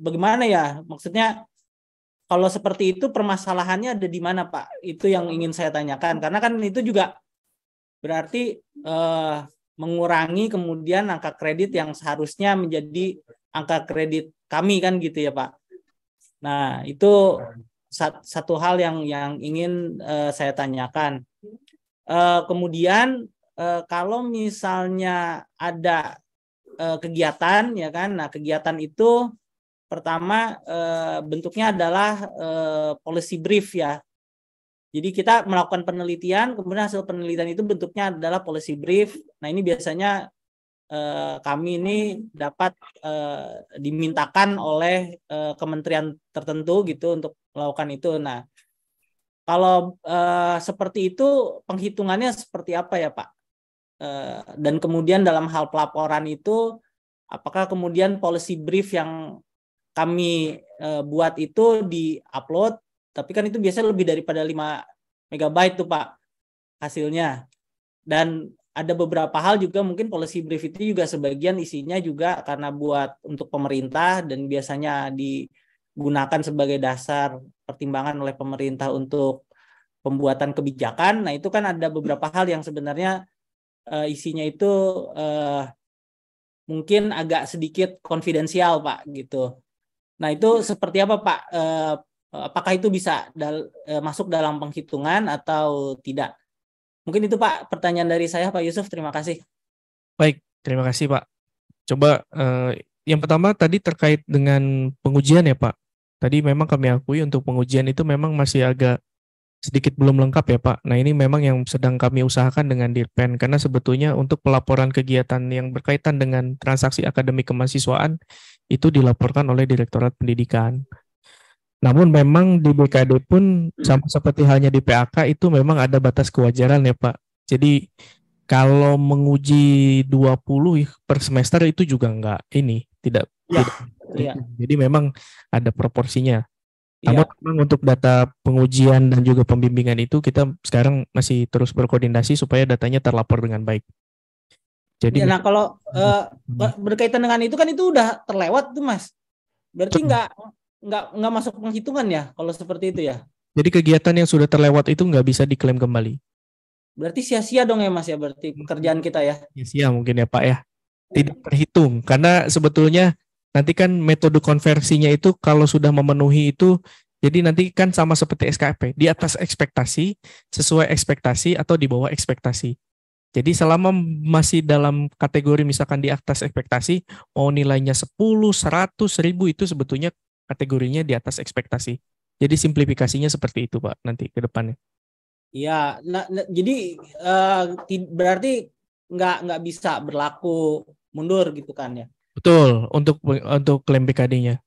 bagaimana ya? Maksudnya kalau seperti itu permasalahannya ada di mana Pak? Itu yang ingin saya tanyakan. Karena kan itu juga berarti mengurangi kemudian angka kredit yang seharusnya menjadi angka kredit kami kan gitu ya Pak. Nah, itu satu hal yang ingin saya tanyakan. Kemudian kalau misalnya ada kegiatan ya kan, nah kegiatan itu pertama bentuknya adalah policy brief ya. Jadi kita melakukan penelitian, kemudian hasil penelitian itu bentuknya adalah policy brief. Nah ini biasanya kami ini dapat dimintakan oleh kementerian tertentu gitu untuk melakukan itu. Nah, kalau seperti itu penghitungannya seperti apa ya Pak? Dan kemudian dalam hal pelaporan itu, apakah kemudian policy brief yang kami buat itu di-upload, tapi kan itu biasanya lebih daripada 5 megabyte tuh Pak hasilnya. Dan ada beberapa hal juga mungkin policy brief itu juga sebagian isinya juga karena buat untuk pemerintah dan biasanya digunakan sebagai dasar pertimbangan oleh pemerintah untuk pembuatan kebijakan. Nah, itu kan ada beberapa hal yang sebenarnya isinya itu mungkin agak sedikit konfidensial Pak gitu. Nah, itu seperti apa Pak? Apakah itu bisa masuk dalam penghitungan atau tidak? Mungkin itu Pak pertanyaan dari saya Pak Yusuf. Terima kasih. Baik, terima kasih Pak. Coba yang pertama tadi terkait dengan pengujian ya Pak. Tadi memang kami akui untuk pengujian itu memang masih agak sedikit belum lengkap ya Pak. Nah ini memang yang sedang kami usahakan dengan Dirpen, karena sebetulnya untuk pelaporan kegiatan yang berkaitan dengan transaksi akademik kemahasiswaan itu dilaporkan oleh Direktorat Pendidikan. Namun memang di BKD pun sama seperti halnya di PAK itu memang ada batas kewajaran ya Pak. Jadi kalau menguji 20 per semester itu juga tidak. Jadi memang ada proporsinya. Namun memang untuk data pengujian dan juga pembimbingan itu kita sekarang masih terus berkoordinasi supaya datanya terlapor dengan baik. Jadi nah kalau berkaitan dengan itu kan itu udah terlewat tuh Mas. Berarti nggak masuk penghitungan ya kalau seperti itu ya. Jadi kegiatan yang sudah terlewat itu nggak bisa diklaim kembali. Berarti sia-sia dong ya Mas ya, berarti pekerjaan kita ya. Sia-sia mungkin ya Pak ya. Tidak terhitung karena sebetulnya nanti kan metode konversinya itu kalau sudah memenuhi itu, jadi nanti kan sama seperti SKP, di atas ekspektasi, sesuai ekspektasi atau di bawah ekspektasi. Jadi selama masih dalam kategori misalkan di atas ekspektasi, mau nilainya 10, 100, 1000 itu sebetulnya kategorinya di atas ekspektasi. Jadi simplifikasinya seperti itu Pak nanti ke depannya. Iya, jadi berarti nggak bisa berlaku mundur gitu kan ya? Betul, untuk klaim BKD-nya.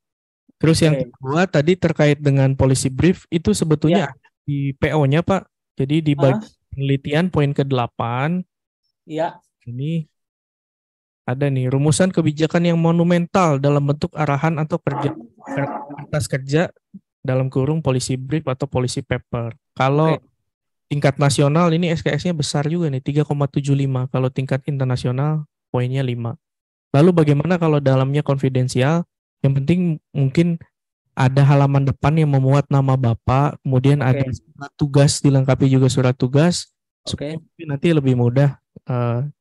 Terus yang kedua tadi terkait dengan policy brief itu sebetulnya di PO-nya Pak. Jadi di bagian penelitian poin ke-8. Iya. Ini ada nih rumusan kebijakan yang monumental dalam bentuk arahan atau kertas kerja dalam kurung policy brief atau policy paper. Kalau tingkat nasional ini SKS-nya besar juga nih 3,75. Kalau tingkat internasional poinnya 5. Lalu bagaimana kalau dalamnya konfidensial? Yang penting mungkin ada halaman depan yang memuat nama Bapak, kemudian ada surat tugas, dilengkapi juga surat tugas, supaya nanti lebih mudah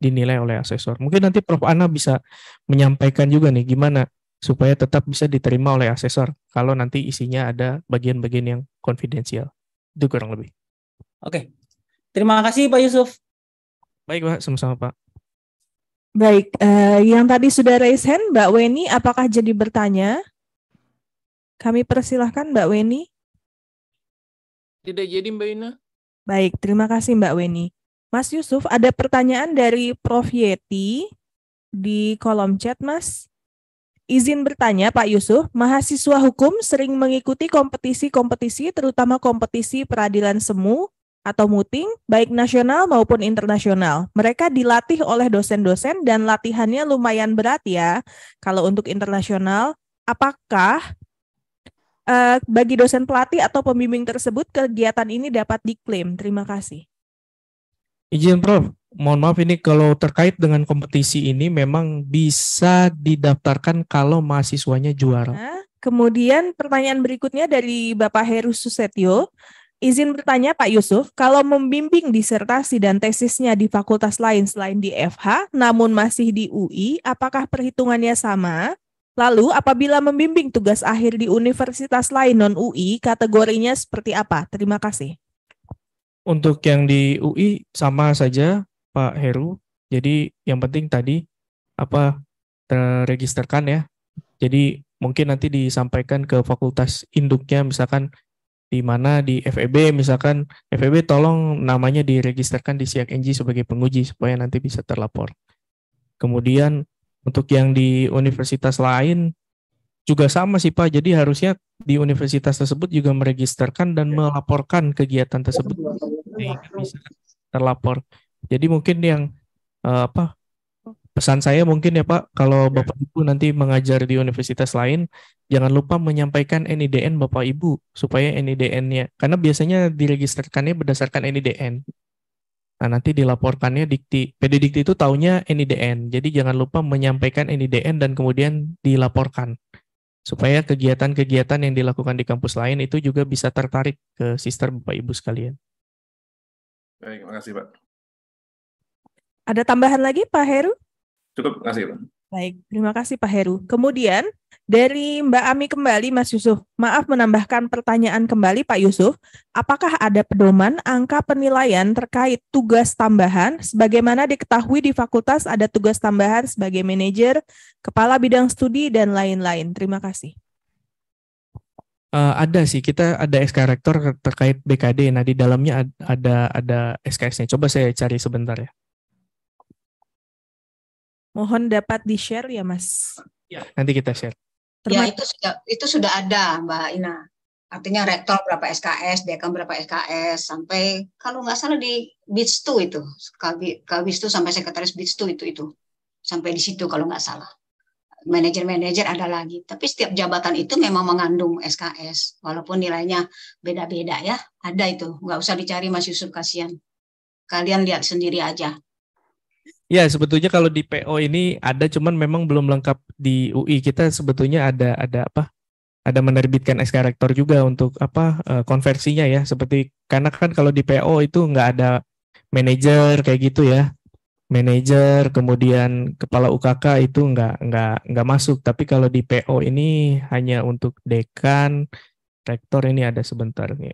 dinilai oleh asesor. Mungkin nanti Prof. Ana bisa menyampaikan juga nih gimana supaya tetap bisa diterima oleh asesor kalau nanti isinya ada bagian-bagian yang konfidensial. Itu kurang lebih. Oke. Terima kasih Pak Yusuf. Baik Pak, sama-sama Pak. Baik, yang tadi sudah raise hand, Mbak Weni, apakah jadi bertanya? Kami persilahkan Mbak Weni. Tidak jadi Mbak Ina. Baik, terima kasih Mbak Weni. Mas Yusuf, ada pertanyaan dari Prof. Yeti di kolom chat, Mas. Izin bertanya Pak Yusuf, mahasiswa hukum sering mengikuti kompetisi-kompetisi, terutama kompetisi peradilan semu atau muting, baik nasional maupun internasional. Mereka dilatih oleh dosen-dosen dan latihannya lumayan berat ya. Kalau untuk internasional, apakah bagi dosen pelatih atau pembimbing tersebut kegiatan ini dapat diklaim? Terima kasih. Izin Prof, mohon maaf ini kalau terkait dengan kompetisi ini memang bisa didaftarkan kalau mahasiswanya juara. Kemudian pertanyaan berikutnya dari Bapak Heru Susetyo. Izin bertanya Pak Yusuf, kalau membimbing disertasi dan tesisnya di fakultas lain selain di FH, namun masih di UI, apakah perhitungannya sama? Lalu apabila membimbing tugas akhir di universitas lain non-UI, kategorinya seperti apa? Terima kasih. Untuk yang di UI sama saja Pak Heru, jadi yang penting tadi terregisterkan ya. Jadi mungkin nanti disampaikan ke fakultas induknya misalkan di mana di FEB misalkan FEB tolong namanya diregisterkan di SIAK NG sebagai penguji supaya nanti bisa terlapor. Kemudian untuk yang di universitas lain juga sama sih Pak. Jadi harusnya di universitas tersebut juga meregisterkan dan melaporkan kegiatan tersebut sehingga bisa terlapor. Jadi mungkin yang pesan saya mungkin ya Pak, kalau Bapak Ibu nanti mengajar di universitas lain, jangan lupa menyampaikan NIDN Bapak Ibu supaya NIDN-nya, karena biasanya diregisterkannya berdasarkan NIDN. Nah, nanti dilaporkannya Dikti. PD Dikti itu taunya NIDN. Jadi jangan lupa menyampaikan NIDN dan kemudian dilaporkan. Supaya kegiatan-kegiatan yang dilakukan di kampus lain itu juga bisa tertarik ke sister Bapak Ibu sekalian. Baik, makasih Pak. Ada tambahan lagi Pak Heru? Cukup, makasih Pak. Baik, terima kasih Pak Heru. Kemudian dari Mbak Ami kembali Mas Yusuf. Maaf menambahkan pertanyaan kembali Pak Yusuf. Apakah ada pedoman angka penilaian terkait tugas tambahan? Sebagaimana diketahui di fakultas ada tugas tambahan sebagai manajer, kepala bidang studi, dan lain-lain. Terima kasih. Ada sih, kita ada SK Rektor terkait BKD. Nah, di dalamnya ada SKS-nya. Coba saya cari sebentar ya. Mohon dapat di-share ya, Mas. Ya, nanti kita share. Ya, itu sudah ada, Mbak Ina. Artinya rektor berapa SKS, dekan berapa SKS, sampai kalau nggak salah di BITS 2 itu, Kabis 2 sampai sekretaris BITS 2 itu. Sampai di situ kalau nggak salah. Manajer-manajer ada lagi. Tapi setiap jabatan itu memang mengandung SKS. Walaupun nilainya beda-beda ya. Ada itu. Nggak usah dicari Mas Yusuf, kasihan. Kalian lihat sendiri aja. Ya, sebetulnya kalau di PO ini ada, cuman memang belum lengkap di UI. Kita sebetulnya ada apa? Ada menerbitkan SK Rektor juga untuk apa konversinya ya. Seperti karena kan kalau di PO itu nggak ada manajer kayak gitu ya. Manajer, kemudian kepala UKK itu nggak masuk. Tapi kalau di PO ini hanya untuk dekan, rektor ini ada sebentar nih.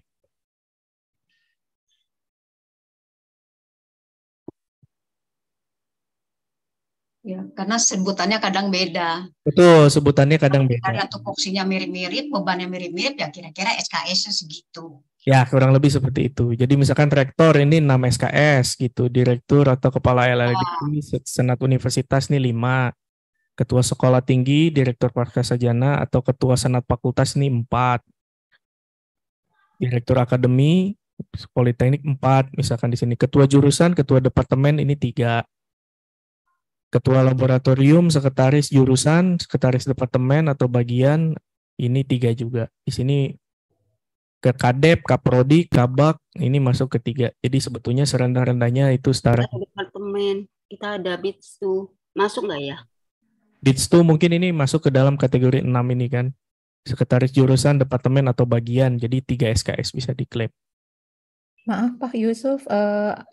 Ya, karena sebutannya kadang beda. Betul, sebutannya kadang beda. Karena tupoksinya mirip-mirip, bebannya mirip-mirip, ya kira-kira SKS-nya segitu. Ya, kurang lebih seperti itu. Jadi misalkan rektor ini 6 SKS gitu, direktur atau kepala LLDI, senat universitas ini 5, ketua sekolah tinggi, direktur Praksasajana atau ketua senat fakultas ini 4, direktur akademi, politeknik 4, misalkan di sini ketua jurusan, ketua departemen ini 3, ketua laboratorium, sekretaris jurusan, sekretaris departemen atau bagian ini 3 juga. Di sini ke Kadep, Kaprodi, Kabak, ini masuk ke 3. Jadi sebetulnya serendah-rendahnya itu setara. Departemen, kita ada BITS tuh. Masuk nggak ya? BITS tuh mungkin ini masuk ke dalam kategori 6 ini kan. Sekretaris jurusan, departemen, atau bagian. Jadi 3 SKS bisa diklaim. Maaf Pak Yusuf,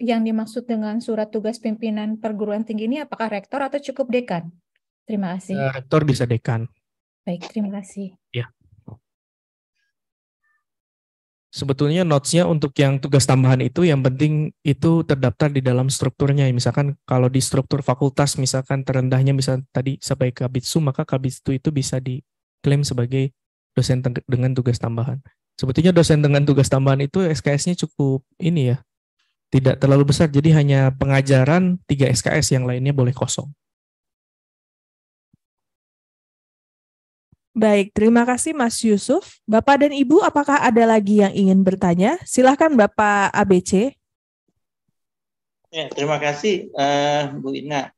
yang dimaksud dengan surat tugas pimpinan perguruan tinggi ini apakah rektor atau cukup dekan? Terima kasih. Rektor bisa dekan. Baik, terima kasih. Ya. Sebetulnya notes-nya untuk yang tugas tambahan itu yang penting itu terdaftar di dalam strukturnya. Misalkan kalau di struktur fakultas misalkan terendahnya misal tadi sampai Kabitsu, maka Kabitsu itu bisa diklaim sebagai dosen dengan tugas tambahan. Sebetulnya dosen dengan tugas tambahan itu SKS-nya cukup ini ya. Tidak terlalu besar, jadi hanya pengajaran 3 SKS, yang lainnya boleh kosong. Baik, terima kasih Mas Yusuf. Bapak dan Ibu, apakah ada lagi yang ingin bertanya? Silahkan Bapak ABC. Ya, terima kasih Bu Ina.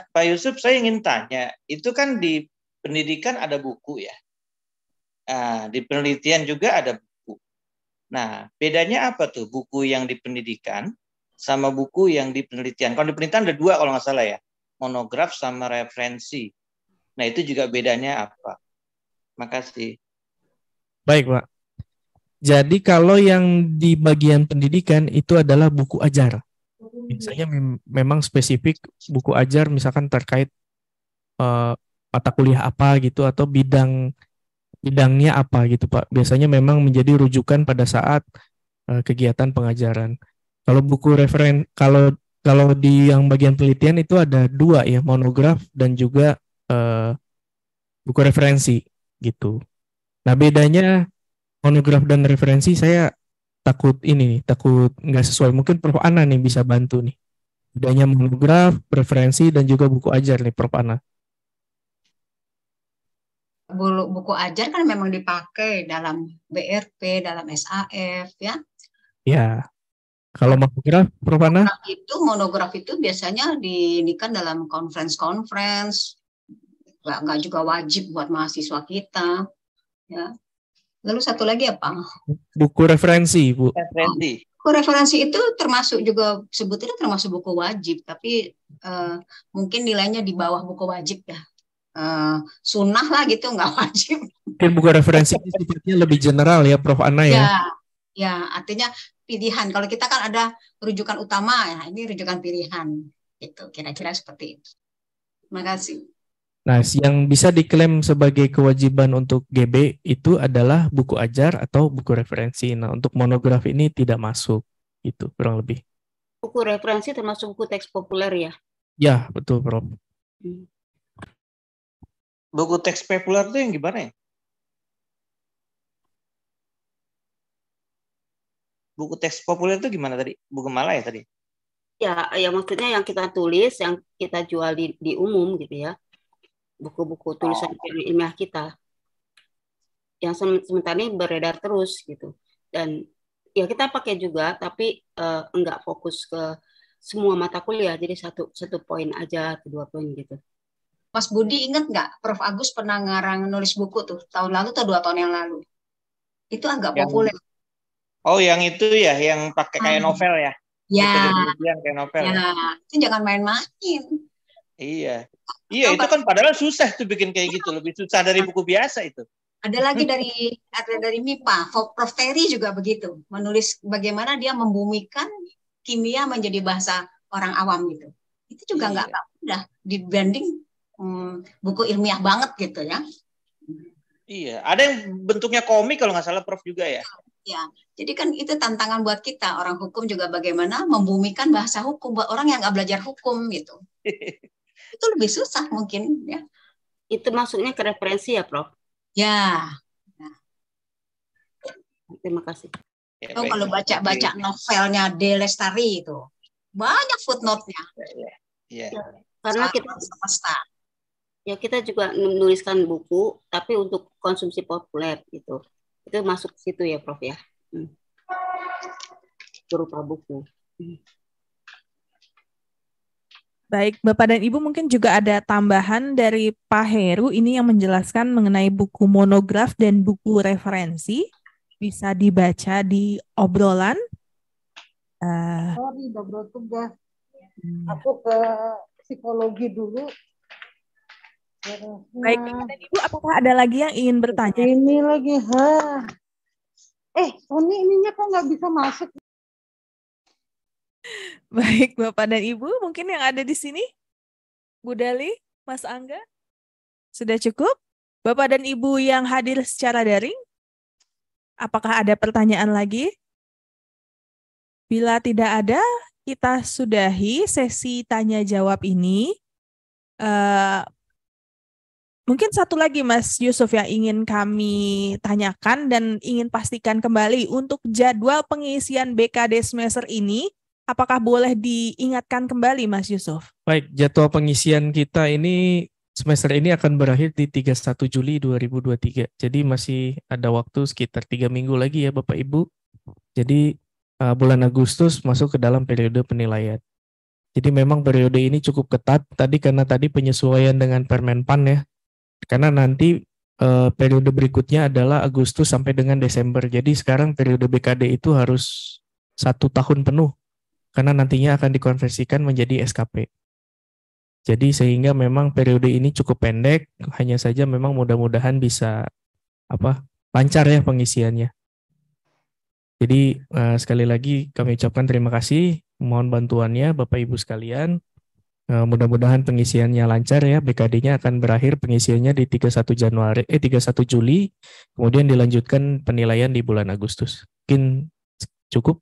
Pak Yusuf, saya ingin tanya, itu kan di pendidikan ada buku ya? Di penelitian juga ada buku. Nah, bedanya apa tuh buku yang di pendidikan sama buku yang di penelitian? Kalau di penelitian ada 2 kalau nggak salah ya, monograf sama referensi. Nah, itu juga bedanya apa? Makasih. Baik, Pak. Jadi kalau yang di bagian pendidikan itu adalah buku ajar. Biasanya memang spesifik buku ajar misalkan terkait mata kuliah apa gitu atau bidangnya apa gitu, Pak. Biasanya memang menjadi rujukan pada saat kegiatan pengajaran. Kalau buku kalau di yang bagian penelitian itu ada 2 ya, monograf dan juga buku referensi gitu. Nah, bedanya monograf dan referensi saya takut nggak sesuai. Mungkin Prof Ana nih bisa bantu nih. Bedanya monograf, referensi dan juga buku ajar nih Prof Ana. Buku ajar kan memang dipakai dalam BRP, dalam SAF ya. Ya. Kalau monograf, Prof. Ana? Monograf itu biasanya dinikan dalam conference, nggak juga wajib buat mahasiswa kita. Ya. Lalu satu lagi apa? Buku referensi, Bu. Buku referensi itu termasuk juga, sebetulnya termasuk buku wajib, tapi mungkin nilainya di bawah buku wajib ya. Sunnah lah gitu, nggak wajib. Mungkin buku referensi ini sifatnya lebih general ya, Prof. Ana ya. Ya, artinya pilihan. Kalau kita kan ada rujukan utama, ya ini rujukan pilihan. Gitu, kira-kira seperti itu. Terima kasih. Nah, yang bisa diklaim sebagai kewajiban untuk GB itu adalah buku ajar atau buku referensi. Nah, untuk monograf ini tidak masuk. Itu kurang lebih. Buku referensi termasuk buku teks populer ya? Ya, betul, Prof. Buku teks populer itu yang gimana ya? Buku teks populer itu gimana tadi? Buku Malaya tadi? Ya maksudnya yang kita tulis, yang kita jual di umum gitu ya. Buku-buku tulisan ilmiah kita. Yang sementara ini beredar terus gitu. Dan ya kita pakai juga, tapi enggak fokus ke semua mata kuliah. Jadi satu poin aja, 2 poin gitu. Mas Budi ingat nggak, Prof. Agus pernah ngarang nulis buku tuh, tahun lalu atau 2 tahun yang lalu. Itu agak populer. Oh, yang itu ya, yang pakai kayak novel ya? Ya. Kayak novel. Ya, itu jangan main-main. Iya, itu kan padahal susah tuh bikin kayak gitu, lebih susah dari buku biasa itu. Ada lagi dari MIPA, Prof. Terry juga begitu, menulis bagaimana dia membumikan kimia menjadi bahasa orang awam gitu. Itu juga nggak mudah dibanding buku ilmiah banget gitu ya. Iya, ada yang bentuknya komik kalau nggak salah Prof juga ya. Ya, jadi kan itu tantangan buat kita orang hukum juga, bagaimana membumikan bahasa hukum buat orang yang nggak belajar hukum gitu. Itu lebih susah mungkin ya. Itu masuknya ke referensi ya, Prof? Ya. Nah. Terima kasih. Kalau baca novelnya De Lestari itu banyak footnote-nya. Iya. Karena kita juga menuliskan buku, tapi untuk konsumsi populer gitu. Itu masuk ke situ ya, Prof ya. Berupa buku. Baik, Bapak dan Ibu, mungkin juga ada tambahan dari Pak Heru ini yang menjelaskan mengenai buku monograf dan buku referensi. Bisa dibaca di obrolan. Sorry, double tugas. Aku ke psikologi dulu. Baik, Bapak dan Ibu, apakah ada lagi yang ingin bertanya? Ini lagi, Sony ininya kok nggak bisa masuk? Baik, Bapak dan Ibu, mungkin yang ada di sini, Bu Dali, Mas Angga, sudah cukup? Bapak dan Ibu yang hadir secara daring, apakah ada pertanyaan lagi? Bila tidak ada, kita sudahi sesi tanya jawab ini. Mungkin satu lagi Mas Yusuf yang ingin kami tanyakan dan ingin pastikan kembali untuk jadwal pengisian BKD semester ini, apakah boleh diingatkan kembali Mas Yusuf? Baik, jadwal pengisian kita ini semester ini akan berakhir di 31 Juli 2023. Jadi masih ada waktu sekitar 3 minggu lagi ya Bapak Ibu. Jadi bulan Agustus masuk ke dalam periode penilaian. Jadi memang periode ini cukup ketat karena tadi penyesuaian dengan Permenpan ya. Karena nanti periode berikutnya adalah Agustus sampai dengan Desember. Jadi sekarang periode BKD itu harus 1 tahun penuh. Karena nantinya akan dikonversikan menjadi SKP. Jadi sehingga memang periode ini cukup pendek. Hanya saja memang mudah-mudahan bisa lancar ya pengisiannya. Jadi sekali lagi kami ucapkan terima kasih. Mohon bantuannya Bapak Ibu sekalian. Mudah-mudahan pengisiannya lancar ya. BKD-nya akan berakhir pengisiannya di 31 Juli, kemudian dilanjutkan penilaian di bulan Agustus. Mungkin cukup.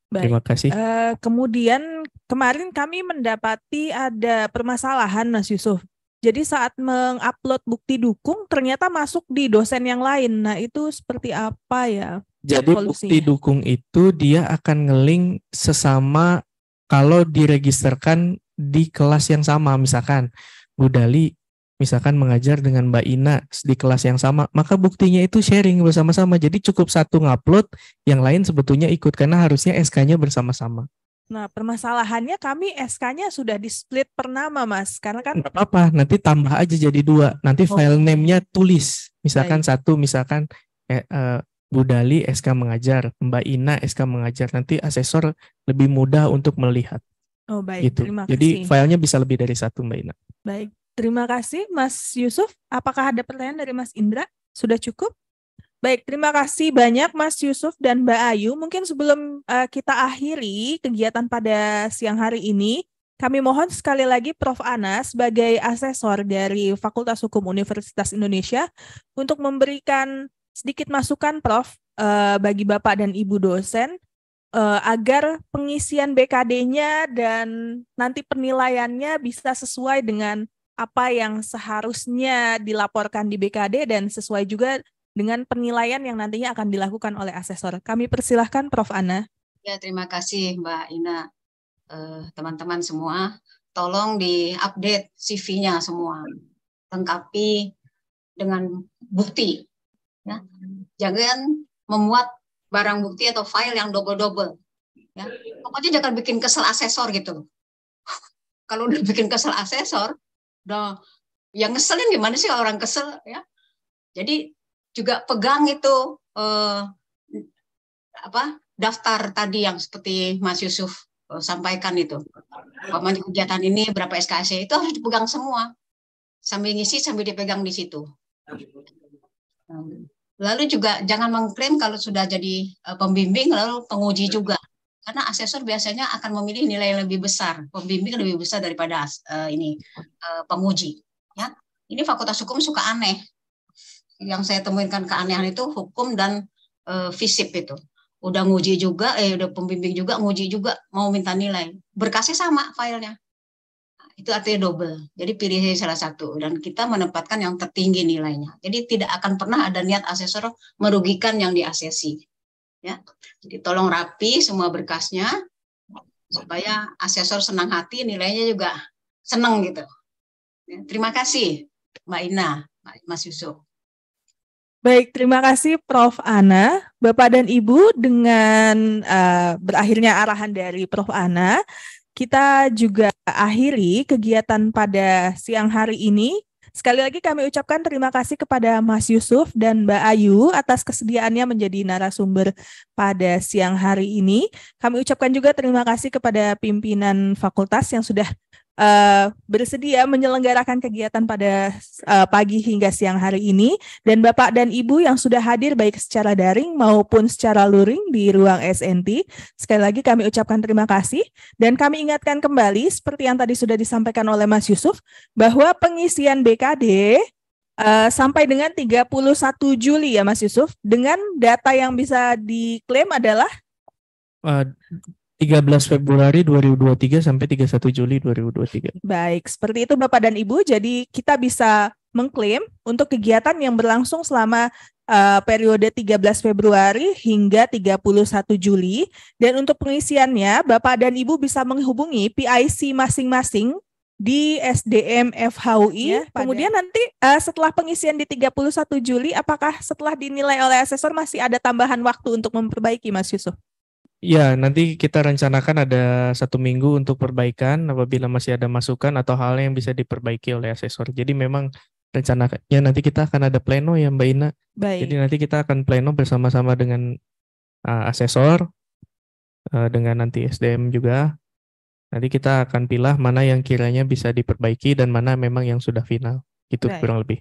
Baik. Terima kasih. Kemudian kemarin kami mendapati ada permasalahan Mas Yusuf. Jadi saat mengupload bukti dukung ternyata masuk di dosen yang lain. Nah, itu seperti apa ya? Jadi bukti dukung itu dia akan nge-link sesama kalau diregisterkan di kelas yang sama. Misalkan Bu Dali misalkan mengajar dengan Mbak Ina di kelas yang sama, maka buktinya itu sharing bersama-sama. Jadi cukup satu ngupload, yang lain sebetulnya ikut karena harusnya SK-nya bersama-sama. Nah, permasalahannya kami SK-nya sudah di-split per nama, Mas. Karena kan Nggak apa-apa, nanti tambah aja jadi 2. Nanti file name-nya tulis. Misalkan Baik. 1, misalkan Bu Dali SK mengajar, Mbak Ina SK mengajar. Nanti asesor lebih mudah untuk melihat. Oh, baik. Gitu. Terima Jadi kasih. filenya bisa lebih dari 1, Mbak Ina. Baik. Terima kasih, Mas Yusuf. Apakah ada pertanyaan dari Mas Indra? Sudah cukup? Baik, terima kasih banyak Mas Yusuf dan Mbak Ayu. Mungkin sebelum kita akhiri kegiatan pada siang hari ini, kami mohon sekali lagi Prof. Ana sebagai asesor dari Fakultas Hukum Universitas Indonesia untuk memberikan sedikit masukan, Prof, bagi Bapak dan Ibu dosen agar pengisian BKD-nya dan nanti penilaiannya bisa sesuai dengan apa yang seharusnya dilaporkan di BKD dan sesuai juga dengan penilaian yang nantinya akan dilakukan oleh asesor. Kami persilahkan Prof. Ana. Ya, terima kasih Mbak Ina. Teman-teman semua, tolong di-update CV-nya semua. Lengkapi dengan bukti. Ya. Jangan memuat barang bukti atau file yang double-double. Ya. Pokoknya jangan bikin kesel asesor gitu. Kalau udah bikin kesel asesor, udah yang ngeselin gimana sih orang kesel ya. Jadi juga pegang itu daftar tadi yang seperti Mas Yusuf sampaikan itu. Pokoknya kegiatan ini berapa SKS itu harus dipegang semua. Sambil ngisi sambil dipegang di situ. Lalu juga jangan mengklaim kalau sudah jadi pembimbing lalu penguji juga. Karena asesor biasanya akan memilih nilai yang lebih besar, pembimbing lebih besar daripada penguji. Ya, ini Fakultas Hukum suka aneh. Yang saya temukan keanehan itu hukum dan FISIP itu. Udah nguji juga, udah pembimbing juga, nguji juga, mau minta nilai. Berkasnya sama filenya. Nah, itu artinya double. Jadi pilih salah satu. Dan kita menempatkan yang tertinggi nilainya. Jadi tidak akan pernah ada niat asesor merugikan yang diasesi. Ya. Jadi tolong rapi semua berkasnya, supaya asesor senang hati, nilainya juga senang gitu. Ya, terima kasih Mbak Ina, Mas Yusuf. Baik, terima kasih Prof. Ana. Bapak dan Ibu, dengan berakhirnya arahan dari Prof. Ana, kita juga akhiri kegiatan pada siang hari ini. Sekali lagi kami ucapkan terima kasih kepada Mas Yusuf dan Mbak Ayu atas kesediaannya menjadi narasumber pada siang hari ini. Kami ucapkan juga terima kasih kepada pimpinan fakultas yang sudah bersedia menyelenggarakan kegiatan pada pagi hingga siang hari ini, dan Bapak dan Ibu yang sudah hadir baik secara daring maupun secara luring di ruang SNT. Sekali lagi kami ucapkan terima kasih, dan kami ingatkan kembali seperti yang tadi sudah disampaikan oleh Mas Yusuf bahwa pengisian BKD sampai dengan 31 Juli ya Mas Yusuf, dengan data yang bisa diklaim adalah 13 Februari 2023 sampai 31 Juli 2023. Baik, seperti itu Bapak dan Ibu. Jadi kita bisa mengklaim untuk kegiatan yang berlangsung selama periode 13 Februari hingga 31 Juli. Dan untuk pengisiannya, Bapak dan Ibu bisa menghubungi PIC masing-masing di SDM FHUI. Kemudian nanti setelah pengisian di 31 Juli, apakah setelah dinilai oleh asesor masih ada tambahan waktu untuk memperbaiki, Mas Yusuf? Ya, nanti kita rencanakan ada 1 minggu untuk perbaikan apabila masih ada masukan atau hal yang bisa diperbaiki oleh asesor. Jadi memang rencananya nanti kita akan ada pleno ya Mbak Ina. Baik. Jadi nanti kita akan pleno bersama-sama dengan asesor, dengan nanti SDM juga. Nanti kita akan pilih mana yang kiranya bisa diperbaiki dan mana memang yang sudah final. Itu Baik. kurang lebih.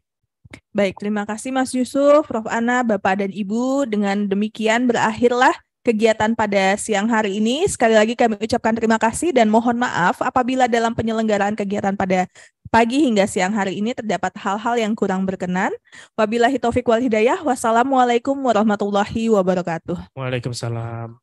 Baik, terima kasih Mas Yusuf, Prof. Ana, Bapak dan Ibu. Dengan demikian berakhirlah kegiatan pada siang hari ini. Sekali lagi kami ucapkan terima kasih dan mohon maaf apabila dalam penyelenggaraan kegiatan pada pagi hingga siang hari ini terdapat hal-hal yang kurang berkenan. Wabillahi taufiq wal hidayah. Wassalamualaikum warahmatullahi wabarakatuh. Waalaikumsalam.